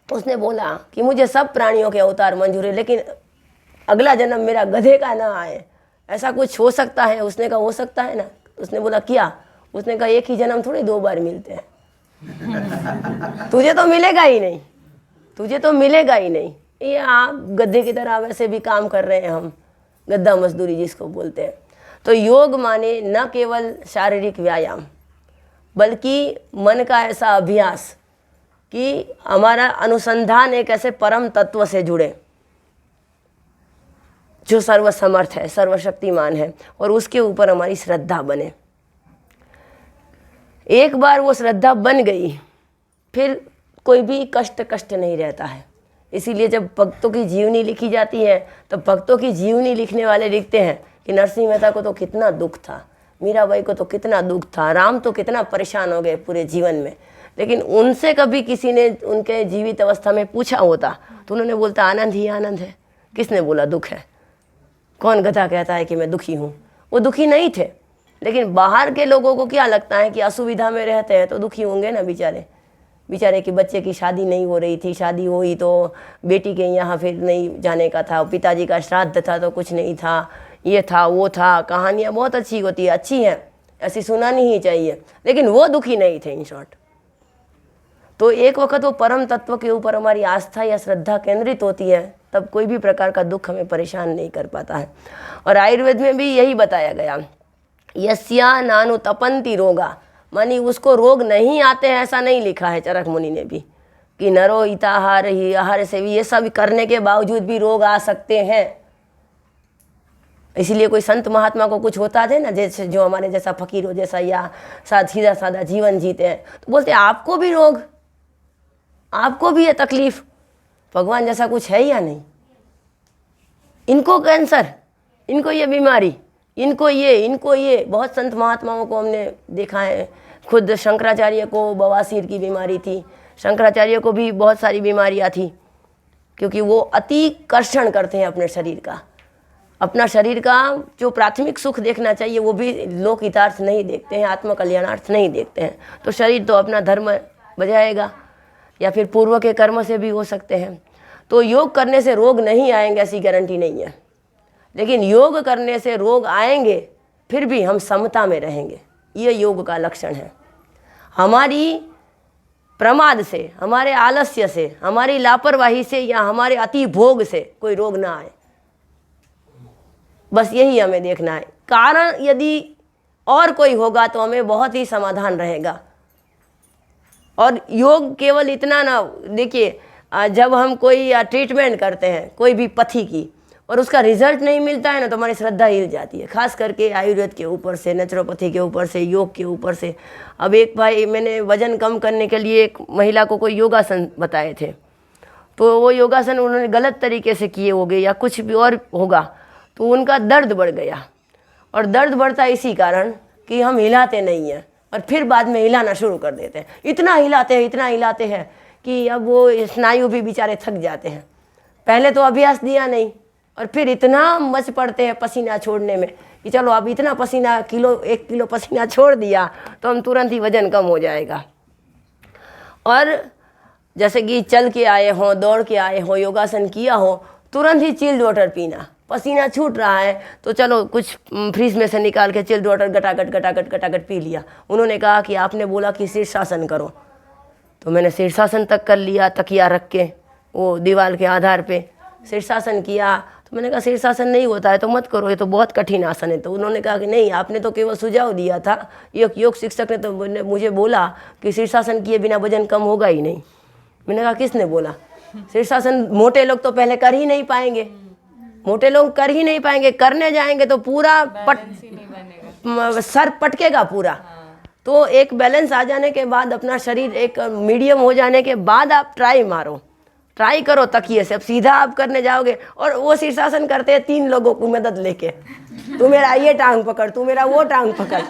S1: उसने बोला कि मुझे सब प्राणियों के अवतार मंजूर है, लेकिन अगला जन्म मेरा गधे का ना आए, ऐसा कुछ हो सकता है? उसने कहा हो सकता है ना। उसने बोला क्या? उसने कहा एक ही जन्म थोड़ी 2 बार मिलते हैं। तुझे तो मिलेगा ही नहीं, तुझे तो मिलेगा ही नहीं। ये आप गधे की तरह वैसे भी काम कर रहे हैं हम, गद्दा मजदूरी जिसको बोलते हैं। तो योग माने न केवल शारीरिक व्यायाम, बल्कि मन का ऐसा अभ्यास कि हमारा अनुसंधान एक ऐसे परम तत्व से जुड़े जो सर्वसमर्थ है, सर्वशक्तिमान है, और उसके ऊपर हमारी श्रद्धा बने। एक बार वो श्रद्धा बन गई, फिर कोई भी कष्ट नहीं रहता है। इसीलिए जब भक्तों की जीवनी लिखी जाती है तो भक्तों की जीवनी लिखने वाले लिखते हैं कि नरसिंह मेहता को तो कितना दुख था, मीराबाई को तो कितना दुख था, राम तो कितना परेशान हो गए पूरे जीवन में, लेकिन उनसे कभी किसी ने उनके जीवित अवस्था में पूछा होता तो उन्होंने बोलता आनंद ही आनंद है। किसने बोला दुख है? कौन गधा कहता है कि मैं दुखी हूँ? वो दुखी नहीं थे। लेकिन बाहर के लोगों को क्या लगता है कि असुविधा में रहते हैं तो दुखी होंगे ना बेचारे कि बच्चे की शादी नहीं हो रही थी, शादी हुई तो बेटी के यहाँ फिर नहीं जाने का था, पिताजी का श्राद्ध था तो कुछ नहीं था, ये था वो था। कहानियाँ बहुत अच्छी होती है, अच्छी हैं, ऐसी सुनानी ही चाहिए, लेकिन वो दुखी नहीं थे इन शॉर्ट। तो एक वक्त वो परम तत्व के ऊपर हमारी आस्था या श्रद्धा केंद्रित होती है, तब कोई भी प्रकार का दुख हमें परेशान नहीं कर पाता है। और आयुर्वेद में भी यही बताया गया, यस्या नानु तपंती रोगा, मानी उसको रोग नहीं आते हैं ऐसा नहीं लिखा है चरक मुनि ने भी, कि नरो हिताहार ही आहार से भी ये सब करने के बावजूद भी रोग आ सकते हैं। इसलिए कोई संत महात्मा को कुछ होता है ना, जैसे जो हमारे जैसा फकीरों जैसा या सीधा साधा जीवन जीते हैं, तो बोलते हैं आपको भी रोग, आपको भी ये तकलीफ, भगवान जैसा कुछ है या नहीं? इनको कैंसर, इनको ये बीमारी, इनको ये। बहुत संत महात्माओं को हमने देखा है, खुद शंकराचार्य को बवासीर की बीमारी थी, शंकराचार्य को भी बहुत सारी बीमारियां थी, क्योंकि वो अति कर्षण करते हैं अपने शरीर का। अपना शरीर का जो प्राथमिक सुख देखना चाहिए वो भी लोक हितार्थ नहीं देखते हैं, आत्म कल्याणार्थ नहीं देखते हैं। तो शरीर तो अपना धर्म बजाएगा या फिर पूर्व के कर्म से भी हो सकते हैं। तो योग करने से रोग नहीं आएंगे ऐसी गारंटी नहीं है, लेकिन योग करने से रोग आएंगे फिर भी हम समता में रहेंगे, ये योग का लक्षण है। हमारी प्रमाद से, हमारे आलस्य से, हमारी लापरवाही से या हमारे अति भोग से कोई रोग ना आए, बस यही हमें देखना है। कारण यदि और कोई होगा तो हमें बहुत ही समाधान रहेगा। और योग केवल इतना ना, देखिए जब हम कोई ट्रीटमेंट करते हैं कोई भी पथी की और उसका रिजल्ट नहीं मिलता है ना, तो हमारी श्रद्धा हिल जाती है, खास करके आयुर्वेद के ऊपर से, नेचुरोपैथी के ऊपर से, योग के ऊपर से। अब एक भाई, मैंने वजन कम करने के लिए एक महिला को कोई योगासन बताए थे, तो वो योगासन उन्होंने गलत तरीके से किए होंगे या कुछ भी और होगा, तो उनका दर्द बढ़ गया। और दर्द बढ़ता इसी कारण कि हम हिलाते नहीं हैं और फिर बाद में हिलाना शुरू कर देते हैं। इतना हिलाते हैं कि अब वो स्नायु भी बेचारे थक जाते हैं। पहले तो अभ्यास दिया नहीं और फिर इतना मच पड़ते हैं पसीना छोड़ने में कि चलो अब इतना पसीना, 1 किलो पसीना छोड़ दिया तो हम तुरंत ही वजन कम हो जाएगा। और जैसे कि चल के आए हों, दौड़ के आए हों, योगासन किया हो, तुरंत ही चिल्ड वाटर पीना। पसीना छूट रहा है तो चलो कुछ फ्रिज में से निकाल के चिल्ड वाटर गटागट पी लिया। उन्होंने कहा कि आपने बोला कि शीर्षासन करो, तो मैंने शीर्षासन तक कर लिया, तकिया रख के वो दीवार के आधार पे शीर्षासन किया। तो मैंने कहा शीर्षासन नहीं होता है तो मत करो, ये तो बहुत कठिन आसन है। तो उन्होंने कहा कि नहीं, आपने तो केवल सुझाव दिया था, योग शिक्षक ने तो मुझे बोला कि शीर्षासन किए बिना वजन कम होगा ही नहीं। मैंने कहा किसने बोला? शीर्षासन मोटे लोग तो पहले कर ही नहीं पाएंगे, करने जाएंगे तो पूरा सर पटकेगा पूरा। तो एक बैलेंस आ जाने के बाद, अपना शरीर एक मीडियम हो जाने के बाद आप ट्राई मारो, ट्राई करो तकिए से। अब सीधा आप करने जाओगे और वो शीर्षासन करते हैं 3 लोगों की मदद लेके, तू मेरा ये टांग पकड़, तू मेरा वो टांग पकड़।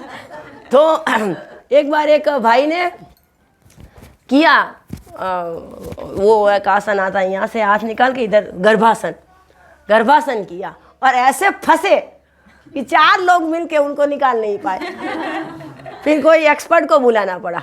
S1: तो एक बार एक भाई ने किया, वो एक आसन आता है, यहाँ से हाथ निकाल के इधर गर्भासन किया और ऐसे फंसे कि 4 लोग मिलके उनको निकाल नहीं पाए। फिर कोई एक्सपर्ट को बुलाना पड़ा।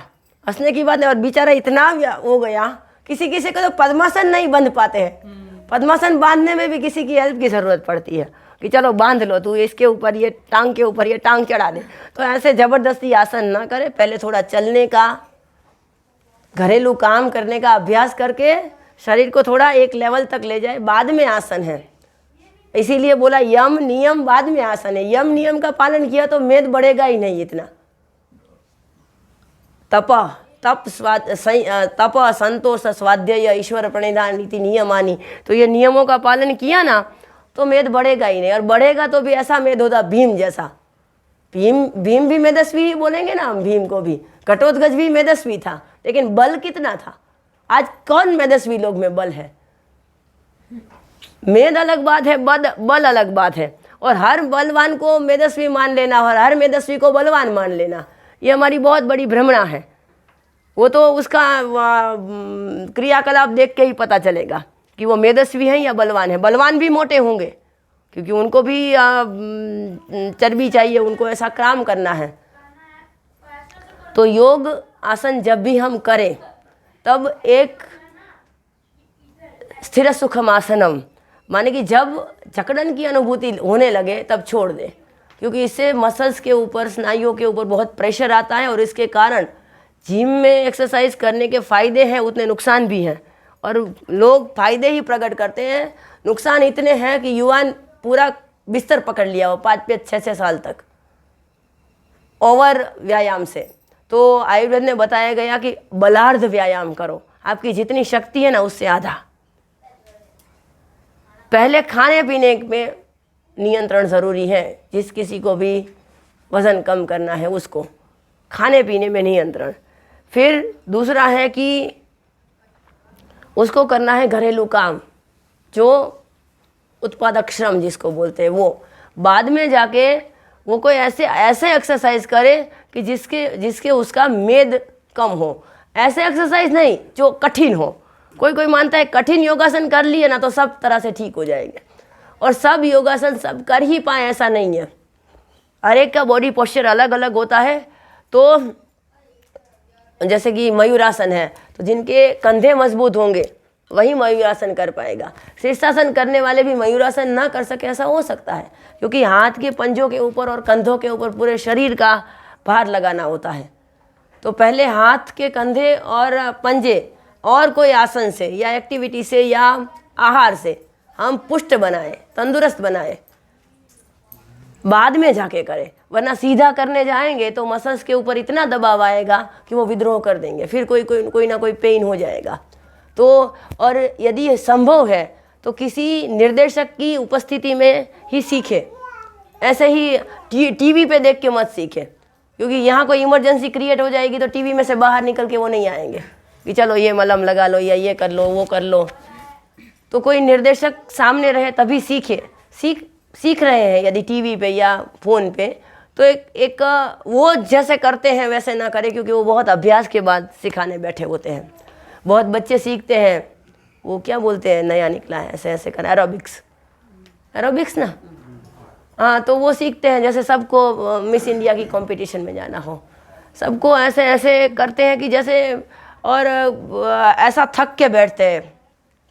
S1: हंसने की बात है, और बेचारा इतना हो गया, किसी किसी को तो पद्मासन नहीं बांध पाते हैं। पद्मासन बांधने में भी किसी की हेल्प की ज़रूरत पड़ती है कि चलो बांध लो, तू इसके ऊपर ये टांग के ऊपर ये टांग चढ़ा दे। तो ऐसे ज़बरदस्ती आसन ना करे, पहले थोड़ा चलने का, घरेलू काम करने का अभ्यास करके शरीर को थोड़ा एक लेवल तक ले जाए, बाद में आसन है। इसीलिए बोला यम नियम बाद में आसन है। यम नियम का पालन किया तो मेद बढ़ेगा ही नहीं इतना। तप संतोष स्वाध्याय ईश्वर प्रणिधान नीति नियमानी, तो ये नियमों का पालन किया ना तो मेद बढ़ेगा ही नहीं। और बढ़ेगा तो भी ऐसा मेद होता भीम जैसा। भीम भी मेदस्वी ही बोलेंगे ना हम भीम को भी। घटोत्कच भी मेदस्वी था, लेकिन बल कितना था। आज कौन मेदस्वी लोग में बल है? मेद अलग बात है, बल अलग बात है। और हर बलवान को मेदस्वी मान लेना और हर मेदस्वी को बलवान मान लेना, ये हमारी बहुत बड़ी भ्रमणा है। वो तो उसका क्रियाकलाप देख के ही पता चलेगा कि वो मेदस्वी हैं या बलवान हैं। बलवान भी मोटे होंगे क्योंकि उनको भी चर्बी चाहिए, उनको ऐसा काम करना है। तो योग आसन जब भी हम करें तब एक स्थिर सुखम आसनम, माने कि जब जकड़न की अनुभूति होने लगे तब छोड़ दें, क्योंकि इससे मसल्स के ऊपर, स्नायुओं के ऊपर बहुत प्रेशर आता है। और इसके कारण जिम में एक्सरसाइज करने के फ़ायदे हैं उतने नुकसान भी हैं। और लोग फ़ायदे ही प्रकट करते हैं, नुकसान इतने हैं कि युवा पूरा बिस्तर पकड़ लिया हो 5-5, 6-6 साल तक ओवर व्यायाम से। तो आयुर्वेद में बताया गया कि बलार्ध व्यायाम करो, आपकी जितनी शक्ति है ना उससे आधा। पहले खाने पीने में नियंत्रण ज़रूरी है। जिस किसी को भी वज़न कम करना है उसको खाने पीने में नियंत्रण। फिर दूसरा है कि उसको करना है घरेलू काम, जो उत्पादक श्रम जिसको बोलते हैं वो। बाद में जाके वो कोई ऐसे एक्सरसाइज करे कि जिसके उसका मेद कम हो। ऐसे एक्सरसाइज नहीं जो कठिन हो। कोई मानता है कठिन योगासन कर लिए ना तो सब तरह से ठीक हो जाएंगे, और सब योगासन सब कर ही पाए ऐसा नहीं है। हर एक का बॉडी पोस्चर अलग अलग होता है। तो जैसे कि मयूरासन है, तो जिनके कंधे मजबूत होंगे वही मयूरासन कर पाएगा। शीर्षासन करने वाले भी मयूरासन ना कर सके ऐसा हो सकता है, क्योंकि हाथ के पंजों के ऊपर और कंधों के ऊपर पूरे शरीर का भार लगाना होता है। तो पहले हाथ के कंधे और पंजे और कोई आसन से या एक्टिविटी से या आहार से हम पुष्ट बनाएं, तंदुरुस्त बनाएं, बाद में जाके करें। वरना सीधा करने जाएंगे तो मसल्स के ऊपर इतना दबाव आएगा कि वो विद्रोह कर देंगे, फिर कोई ना कोई पेन हो जाएगा। तो और यदि ये संभव है तो किसी निर्देशक की उपस्थिति में ही सीखे। ऐसे ही टीवी पे देख के मत सीखे, क्योंकि यहाँ कोई इमरजेंसी क्रिएट हो जाएगी तो टीवी में से बाहर निकल के वो नहीं आएंगे कि चलो ये मलहम लगा लो या ये कर लो वो कर लो। तो कोई निर्देशक सामने रहे तभी सीखे। सीख रहे हैं यदि टीवी पे या फ़ोन पे, तो एक वो जैसे करते हैं वैसे ना करें, क्योंकि वो बहुत अभ्यास के बाद सिखाने बैठे होते हैं। बहुत बच्चे सीखते हैं, वो क्या बोलते हैं, नया निकला है ऐसे ऐसे कर, एरोबिक्स ना, हाँ, तो वो सीखते हैं जैसे सबको मिस इंडिया की कंपटीशन में जाना हो, सबको ऐसे ऐसे करते हैं कि जैसे, और ऐसा थक के बैठते हैं।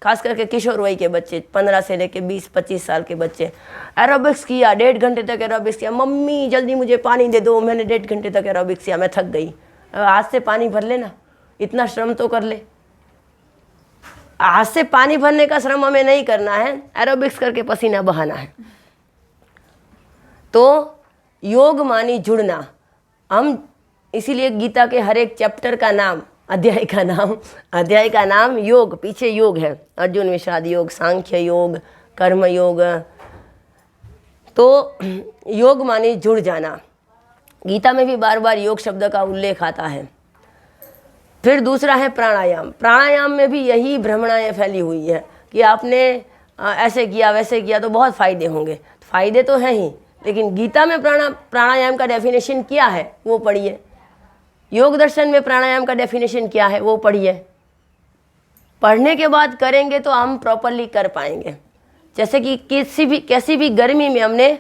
S1: खास करके किशोर वयी के बच्चे 15 से लेके 20-25 साल के बच्चे। एरोबिक्स किया, 1.5 घंटे तक एरोबिक्स किया। मम्मी जल्दी मुझे पानी दे दो, मैंने 1.5 घंटे तक एरोबिक्स किया, मैं थक गई। हाथ से पानी भर लेना, इतना श्रम तो कर ले। हाथ से पानी भरने का श्रम हमें नहीं करना है, एरोबिक्स करके पसीना बहाना है। तो योग मानी जुड़ना। हम इसीलिए गीता के हर एक चैप्टर का नाम, अध्याय का नाम योग, पीछे योग है। अर्जुन विषाद योग, सांख्य योग, कर्म योग। तो योग माने जुड़ जाना। गीता में भी बार बार योग शब्द का उल्लेख आता है। फिर दूसरा है प्राणायाम। प्राणायाम में भी यही भ्रमणाएँ फैली हुई है कि आपने ऐसे किया वैसे किया तो बहुत फ़ायदे होंगे। फ़ायदे तो हैं ही, लेकिन गीता में प्राणायाम का डेफिनेशन क्या है वो पढ़िए, योग दर्शन में प्राणायाम का डेफिनेशन क्या है वो पढ़िए। पढ़ने के बाद करेंगे तो हम प्रॉपरली कर पाएंगे। जैसे कि कैसी भी गर्मी में हमने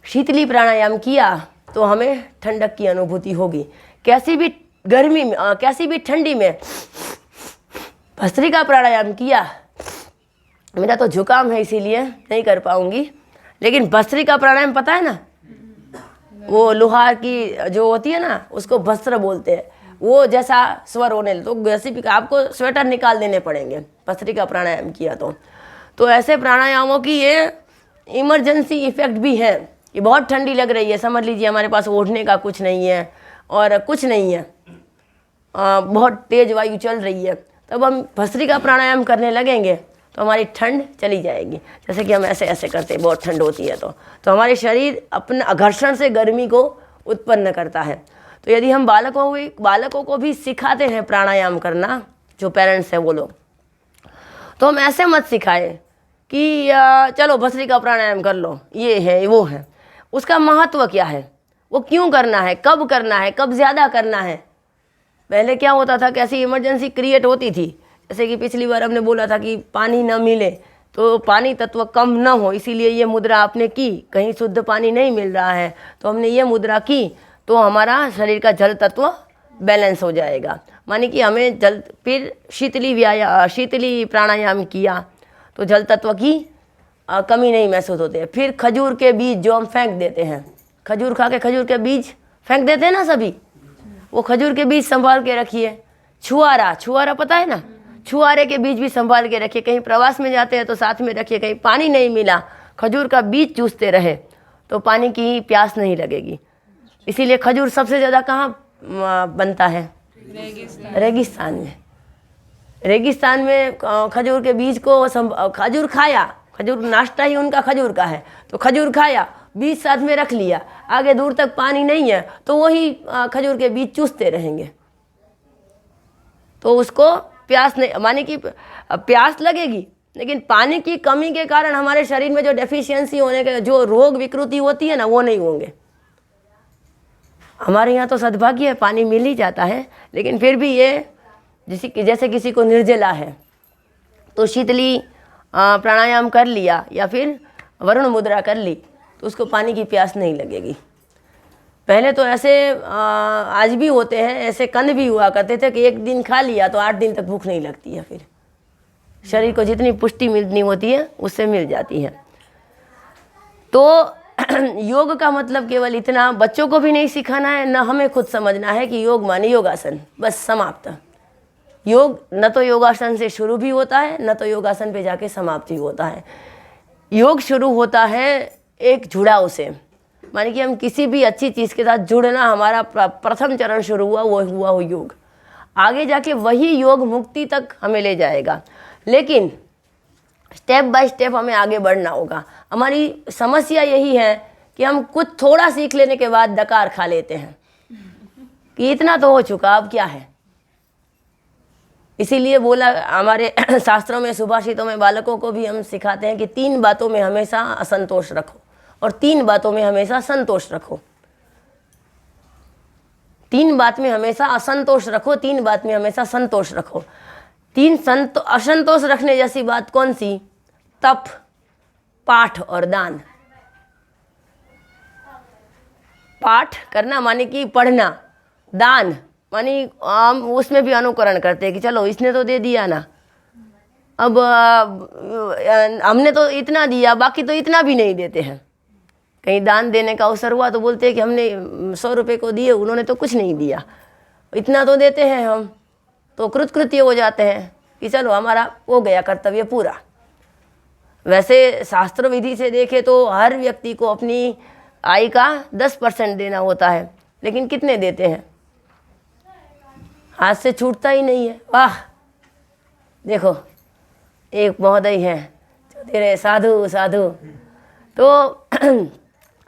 S1: शीतली प्राणायाम किया तो हमें ठंडक की अनुभूति होगी। कैसी भी गर्मी में कैसी भी ठंडी में भस्त्रिका प्राणायाम किया, मेरा तो जुकाम है इसीलिए नहीं कर पाऊंगी, लेकिन भस्त्रिका प्राणायाम पता है ना, वो लोहार की जो होती है ना उसको भस्त्र बोलते हैं, वो जैसा स्वर होने तो वैसे भी आपको स्वेटर निकाल देने पड़ेंगे भस्त्रिका प्राणायाम किया तो ऐसे प्राणायामों की ये इमरजेंसी इफेक्ट भी है कि बहुत ठंडी लग रही है, समझ लीजिए हमारे पास ओढ़ने का कुछ नहीं है और कुछ नहीं है, बहुत तेज़ वायु चल रही है, तब हम भस्त्रिका प्राणायाम करने लगेंगे तो हमारी ठंड चली जाएगी। जैसे कि हम ऐसे ऐसे करते हैं, बहुत ठंड होती है तो हमारे शरीर अपने घर्षण से गर्मी को उत्पन्न करता है। तो यदि हम बालकों को भी सिखाते हैं प्राणायाम करना, जो पेरेंट्स हैं वो लोग, तो हम ऐसे मत सिखाएं कि चलो भस्त्रिका प्राणायाम कर लो, ये है वो है। उसका महत्व क्या है, वो क्यों करना है, कब ज़्यादा करना है। पहले क्या होता था, कैसी इमरजेंसी क्रिएट होती थी, जैसे कि पिछली बार हमने बोला था कि पानी न मिले तो पानी तत्व कम न हो, इसीलिए ये मुद्रा आपने की। कहीं शुद्ध पानी नहीं मिल रहा है तो हमने ये मुद्रा की तो हमारा शरीर का जल तत्व बैलेंस हो जाएगा। माने कि हमें फिर शीतली प्राणायाम किया तो जल तत्व की कमी नहीं महसूस होती है। फिर खजूर के बीज जो हम फेंक देते हैं, खजूर खा के खजूर के बीज फेंक देते हैं ना सभी, वो खजूर के बीज संभाल के रखिए। छुआरा पता है ना, छुआरे के बीज भी संभाल के रखिए। कहीं प्रवास में जाते हैं तो साथ में रखिए, कहीं पानी नहीं मिला खजूर का बीज चूसते रहे तो पानी की प्यास नहीं लगेगी। इसीलिए खजूर सबसे ज़्यादा कहाँ बनता है, रेगिस्तान में खजूर के बीज को खजूर खाया, खजूर नाश्ता ही उनका खजूर का है, तो खजूर खाया, बीज साथ में रख लिया, आगे दूर तक पानी नहीं है तो वही खजूर के बीज चूसते रहेंगे तो उसको प्यास नहीं, माने कि प्यास लगेगी, लेकिन पानी की कमी के कारण हमारे शरीर में जो डेफिशिएंसी होने के जो रोग विकृति होती है ना वो नहीं होंगे। हमारे यहाँ तो सद्भाग्य है, पानी मिल ही जाता है, लेकिन फिर भी ये जैसे किसी को निर्जला है तो शीतली प्राणायाम कर लिया या फिर वरुण मुद्रा कर ली तो उसको पानी की प्यास नहीं लगेगी। पहले तो ऐसे आज भी होते हैं, ऐसे कंद भी हुआ करते थे कि एक दिन खा लिया तो 8 दिन तक भूख नहीं लगती है, फिर शरीर को जितनी पुष्टि मिलनी होती है उससे मिल जाती है। तो योग का मतलब केवल इतना बच्चों को भी नहीं सिखाना है, न हमें खुद समझना है कि योग माने योगासन, बस समाप्त। योग न तो योगासन से शुरू भी होता है, न तो योगासन पे जाके समाप्त भी होता है। योग शुरू होता है एक जुड़ाव से, माने कि हम किसी भी अच्छी चीज़ के साथ जुड़ना, हमारा प्रथम चरण शुरू हुआ, वो हुआ हो योग। आगे जाके वही योग मुक्ति तक हमें ले जाएगा, लेकिन स्टेप बाय स्टेप हमें आगे बढ़ना होगा। हमारी समस्या यही है कि हम कुछ थोड़ा सीख लेने के बाद डकार खा लेते हैं कि इतना तो हो चुका, अब क्या है। इसीलिए बोला हमारे शास्त्रों में, सुभाषितों में बालकों को भी हम सिखाते हैं कि 3 बातों में हमेशा असंतोष रखो और 3 बातों में हमेशा संतोष रखो। 3 बात में हमेशा असंतोष रखो, 3 बात में हमेशा संतोष रखो। असंतोष रखने जैसी बात कौन सी? तप, पाठ और दान। पाठ करना माने कि पढ़ना, दान माने हम उसमें भी अनुकरण करते हैं कि चलो इसने तो दे दिया ना, अब हमने तो इतना दिया, बाकी तो इतना भी नहीं देते हैं। कहीं दान देने का अवसर हुआ तो बोलते हैं कि हमने 100 रुपये को दिए, उन्होंने तो कुछ नहीं दिया, इतना तो देते हैं हम, तो कृतकृत्य हो जाते हैं कि चलो हमारा हो गया कर्तव्य पूरा। वैसे शास्त्र विधि से देखे तो हर व्यक्ति को अपनी आय का 10% देना होता है, लेकिन कितने देते हैं? हाथ से छूटता ही नहीं है। वाह, देखो एक महोदय हैं जो दे रहे, साधु साधु। तो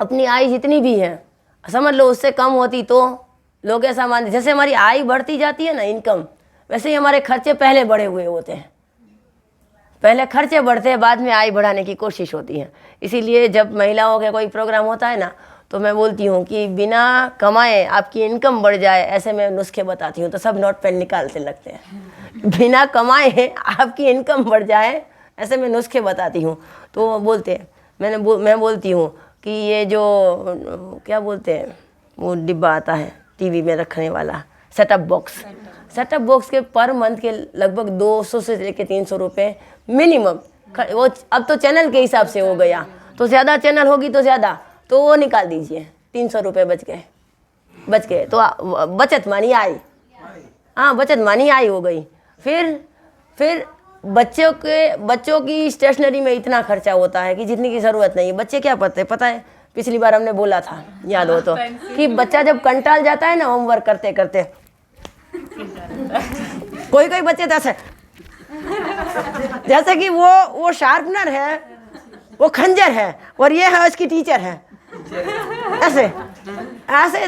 S1: अपनी आय जितनी भी है, समझ लो उससे कम होती तो लोग ऐसा मानते, जैसे हमारी आय बढ़ती जाती है ना, इनकम, वैसे ही हमारे खर्चे पहले बढ़े हुए होते हैं। पहले खर्चे बढ़ते हैं, बाद में आय बढ़ाने की कोशिश होती है। इसीलिए जब महिलाओं का कोई प्रोग्राम होता है ना, तो मैं बोलती हूँ कि बिना कमाए आपकी इनकम बढ़ जाए, ऐसे मैं नुस्खे बताती हूँ, तो सब नोट पेन निकालते लगते हैं। बिना कमाए आपकी इनकम बढ़ जाए, ऐसे मैं नुस्खे बताती हूँ। तो वो बोलते हैं, मैं बोलती हूँ कि ये जो क्या बोलते हैं, वो डिब्बा आता है टीवी में रखने वाला, सेटअप बॉक्स के पर मंथ के लगभग 200 से लेकर 300 रुपये मिनिमम। वो अब तो चैनल के हिसाब से हो गया, तो ज़्यादा चैनल होगी तो ज़्यादा, तो वो निकाल दीजिए, 300 रुपये बच गए तो बचत मानी आई। हाँ, बचत मानी आई हो गई। फिर बच्चों की स्टेशनरी में इतना खर्चा होता है कि जितनी की ज़रूरत नहीं है। बच्चे क्या पता है, पिछली बार हमने बोला था, याद हो तो, कि बच्चा जब कंटाल जाता है ना होमवर्क करते करते, कोई बच्चे तो ऐसे, जैसे कि वो शार्पनर है, वो खंजर है, और ये है उसकी टीचर है, ऐसे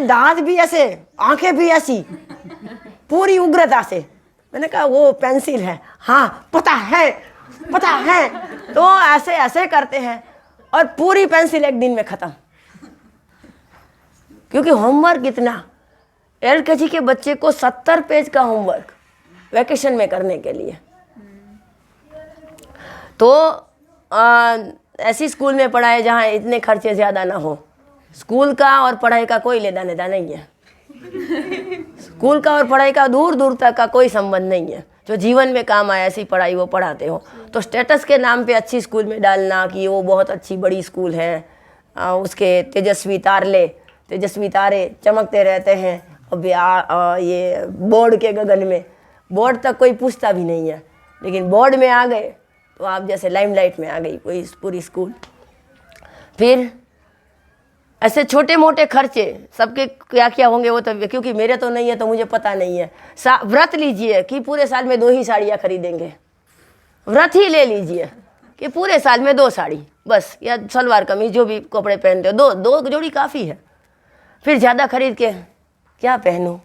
S1: दांत भी ऐसे, आंखें भी ऐसी, पूरी उग्रता से। मैंने कहा वो पेंसिल है। हाँ, पता है। तो ऐसे करते हैं, और पूरी पेंसिल एक दिन में खत्म, क्योंकि होमवर्क इतना। LKG के बच्चे को 70 पेज का होमवर्क वैकेशन में करने के लिए। तो ऐसी स्कूल में पढ़ाए जहाँ इतने खर्चे ज़्यादा ना हो। स्कूल का और पढ़ाई का कोई लेना देना नहीं है। स्कूल का और पढ़ाई का दूर दूर तक का कोई संबंध नहीं है। जो जीवन में काम आए ऐसी पढ़ाई वो पढ़ाते हो। तो स्टेटस के नाम पे अच्छी स्कूल में डालना कि वो बहुत अच्छी बड़ी स्कूल है, उसके तेजस्वी तारे चमकते रहते हैं। अब ये बोर्ड के गगन में, बोर्ड तक कोई पूछता भी नहीं है, लेकिन बोर्ड में आ गए तो आप जैसे लाइमलाइट में आ गई कोई पूरी स्कूल। फिर ऐसे छोटे मोटे खर्चे सबके क्या क्या होंगे वो तो, क्योंकि मेरे तो नहीं है तो मुझे पता नहीं है। व्रत लीजिए कि पूरे साल में 2 ही साड़ियाँ खरीदेंगे। व्रत ही ले लीजिए कि पूरे साल में 2 साड़ी बस, या सलवार कमीज जो भी कपड़े पहनते हो, दो जोड़ी काफ़ी है। फिर ज़्यादा खरीद के क्या पहनूं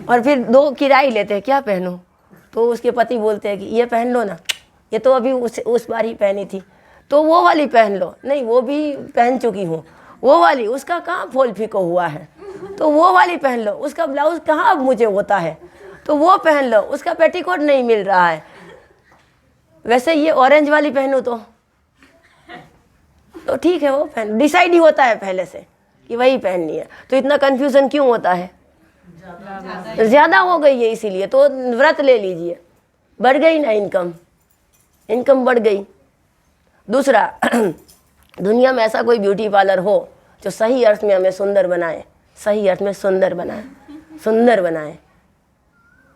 S1: और फिर 2 किराए लेते हैं, क्या पहनूं। तो उसके पति बोलते हैं कि ये पहन लो ना, ये तो अभी उस बार ही पहनी थी, तो वो वाली पहन लो। नहीं, वो भी पहन चुकी हूँ, वो वाली, उसका कहाँ फॉल फीको हुआ है, तो वो वाली पहन लो। उसका ब्लाउज कहाँ अब मुझे होता है, तो वो पहन लो। उसका पेटीकोट नहीं मिल रहा है, वैसे ये ऑरेंज वाली पहनूँ तो ठीक है, वो पहन। डिसाइड ही होता है पहले से कि वही पहननी है। तो इतना कन्फ्यूज़न क्यों होता है, ज़्यादा हो गई है इसीलिए। तो व्रत ले लीजिए, बढ़ गई ना इनकम बढ़ गई। दूसरा, दुनिया में ऐसा कोई ब्यूटी पार्लर हो जो सही अर्थ में हमें सुंदर बनाए, सही अर्थ में सुंदर बनाए,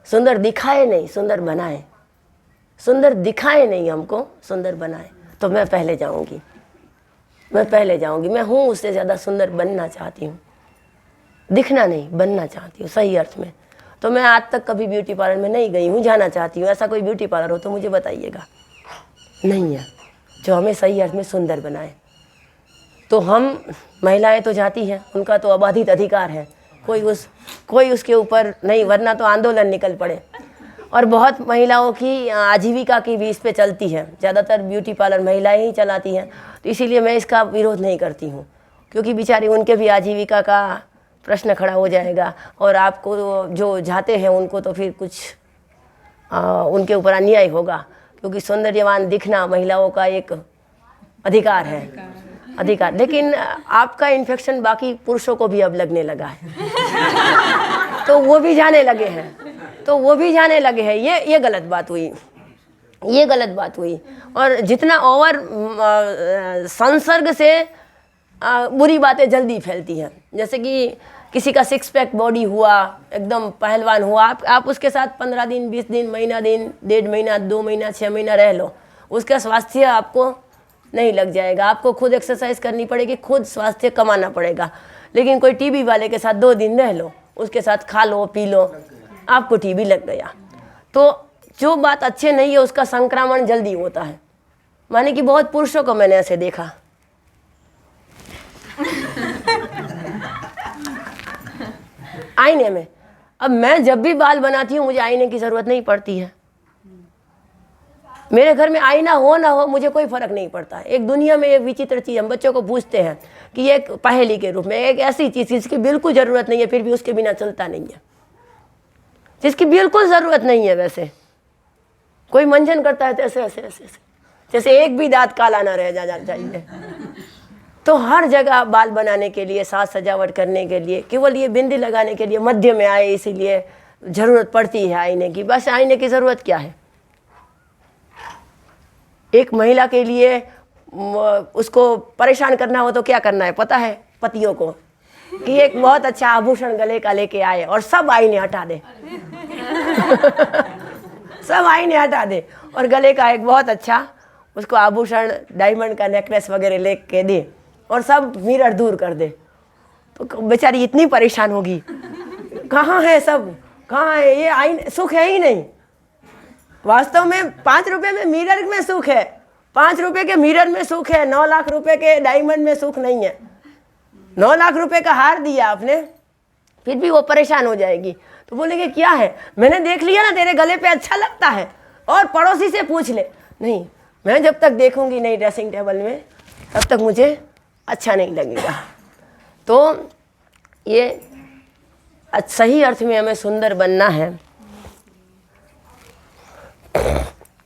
S1: सुंदर दिखाए नहीं, सुंदर बनाए, सुंदर दिखाए नहीं, हमको सुंदर बनाए, तो मैं पहले जाऊंगी। मैं हूँ उससे ज़्यादा सुंदर बनना चाहती हूँ, दिखना नहीं, बनना चाहती हूँ सही अर्थ में। तो मैं आज तक कभी ब्यूटी पार्लर में नहीं गई हूँ, जाना चाहती हूँ। ऐसा कोई ब्यूटी पार्लर हो तो मुझे बताइएगा। नहीं है जो हमें सही अर्थ में सुंदर बनाए। तो हम महिलाएं तो जाती हैं, उनका तो अबाधित अधिकार है, कोई उसके ऊपर नहीं, वरना तो आंदोलन निकल पड़े। और बहुत महिलाओं की आजीविका की भी इस पे चलती है, ज़्यादातर ब्यूटी पार्लर महिलाएं ही चलाती हैं। तो इसीलिए मैं इसका विरोध नहीं करती हूँ, क्योंकि बेचारी उनके भी आजीविका का प्रश्न खड़ा हो जाएगा, और आपको जो जाते हैं उनको तो फिर कुछ उनके ऊपर अन्याय होगा, क्योंकि सौंदर्यवान दिखना महिलाओं का एक अधिकार है, अधिकार। लेकिन आपका इन्फेक्शन बाकी पुरुषों को भी अब लगने लगा है तो वो भी जाने लगे हैं, ये गलत बात हुई। और जितना ओवर संसर्ग से बुरी बातें जल्दी फैलती हैं, जैसे कि किसी का 6 पैक बॉडी हुआ, एकदम पहलवान हुआ, आप उसके साथ 15 दिन, 20 दिन, महीना दिन, 1.5 महीना, 2 महीना, 6 महीना रह लो, उसका स्वास्थ्य आपको नहीं लग जाएगा। आपको खुद एक्सरसाइज करनी पड़ेगी, खुद स्वास्थ्य कमाना पड़ेगा। लेकिन कोई टीबी वाले के साथ 2 दिन रह लो, उसके साथ खा लो पी लो, आपको टीबी लग गया। तो जो बात अच्छे नहीं है उसका संक्रमण जल्दी होता है। माने कि बहुत पुरुषों को मैंने ऐसे देखा आईने में। अब मैं जब भी बाल बनाती हूँ मुझे आईने की ज़रूरत नहीं पड़ती है। मेरे घर में आईना हो ना हो मुझे कोई फ़र्क नहीं पड़ता। एक दुनिया में एक विचित्र चीज़ हम बच्चों को पूछते हैं कि ये एक पहेली के रूप में, एक ऐसी चीज़ जिसकी बिल्कुल ज़रूरत नहीं है फिर भी उसके बिना चलता नहीं है, जिसकी बिल्कुल ज़रूरत नहीं है। वैसे कोई मंजन करता है तो ऐसे ऐसे ऐसे ऐसे जैसे एक भी दांत काला ना रह जाना चाहिए। तो हर जगह बाल बनाने के लिए, साज सजावट करने के लिए, केवल ये बिंदी लगाने के लिए मध्य में आए इसीलिए ज़रूरत पड़ती है आईने की। बस आईने की ज़रूरत क्या है? एक महिला के लिए उसको परेशान करना हो तो क्या करना है पता है? पतियों को कि एक बहुत अच्छा आभूषण गले का लेके आए और सब आईने हटा दे सब आईने हटा दे और गले का एक बहुत अच्छा उसको आभूषण, डायमंड का नेकलेस वगैरह लेके दे और सब मिरर दूर कर दे। तो बेचारी इतनी परेशान होगी, कहाँ है सब, कहाँ है ये आईने? सुख है ही नहीं। वास्तव में 5 रुपए में मिरर में सुख है, 5 रुपए के मिरर में सुख है, 9 लाख रुपए के डायमंड में सुख नहीं है। 9 लाख रुपए का हार दिया आपने फिर भी वो परेशान हो जाएगी। तो बोलेंगे क्या है? मैंने देख लिया ना तेरे गले पे अच्छा लगता है, और पड़ोसी से पूछ ले। नहीं, मैं जब तक देखूंगी नहीं ड्रेसिंग टेबल में तब तक मुझे अच्छा नहीं लगेगा। तो ये सही अर्थ में हमें सुंदर बनना है।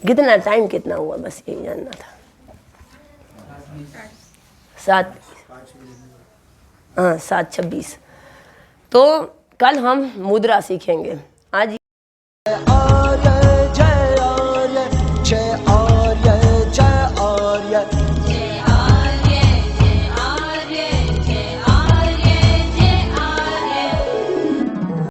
S1: कितना टाइम कितना हुआ बस यही जानना था। 7:26। तो कल हम मुद्रा सीखेंगे।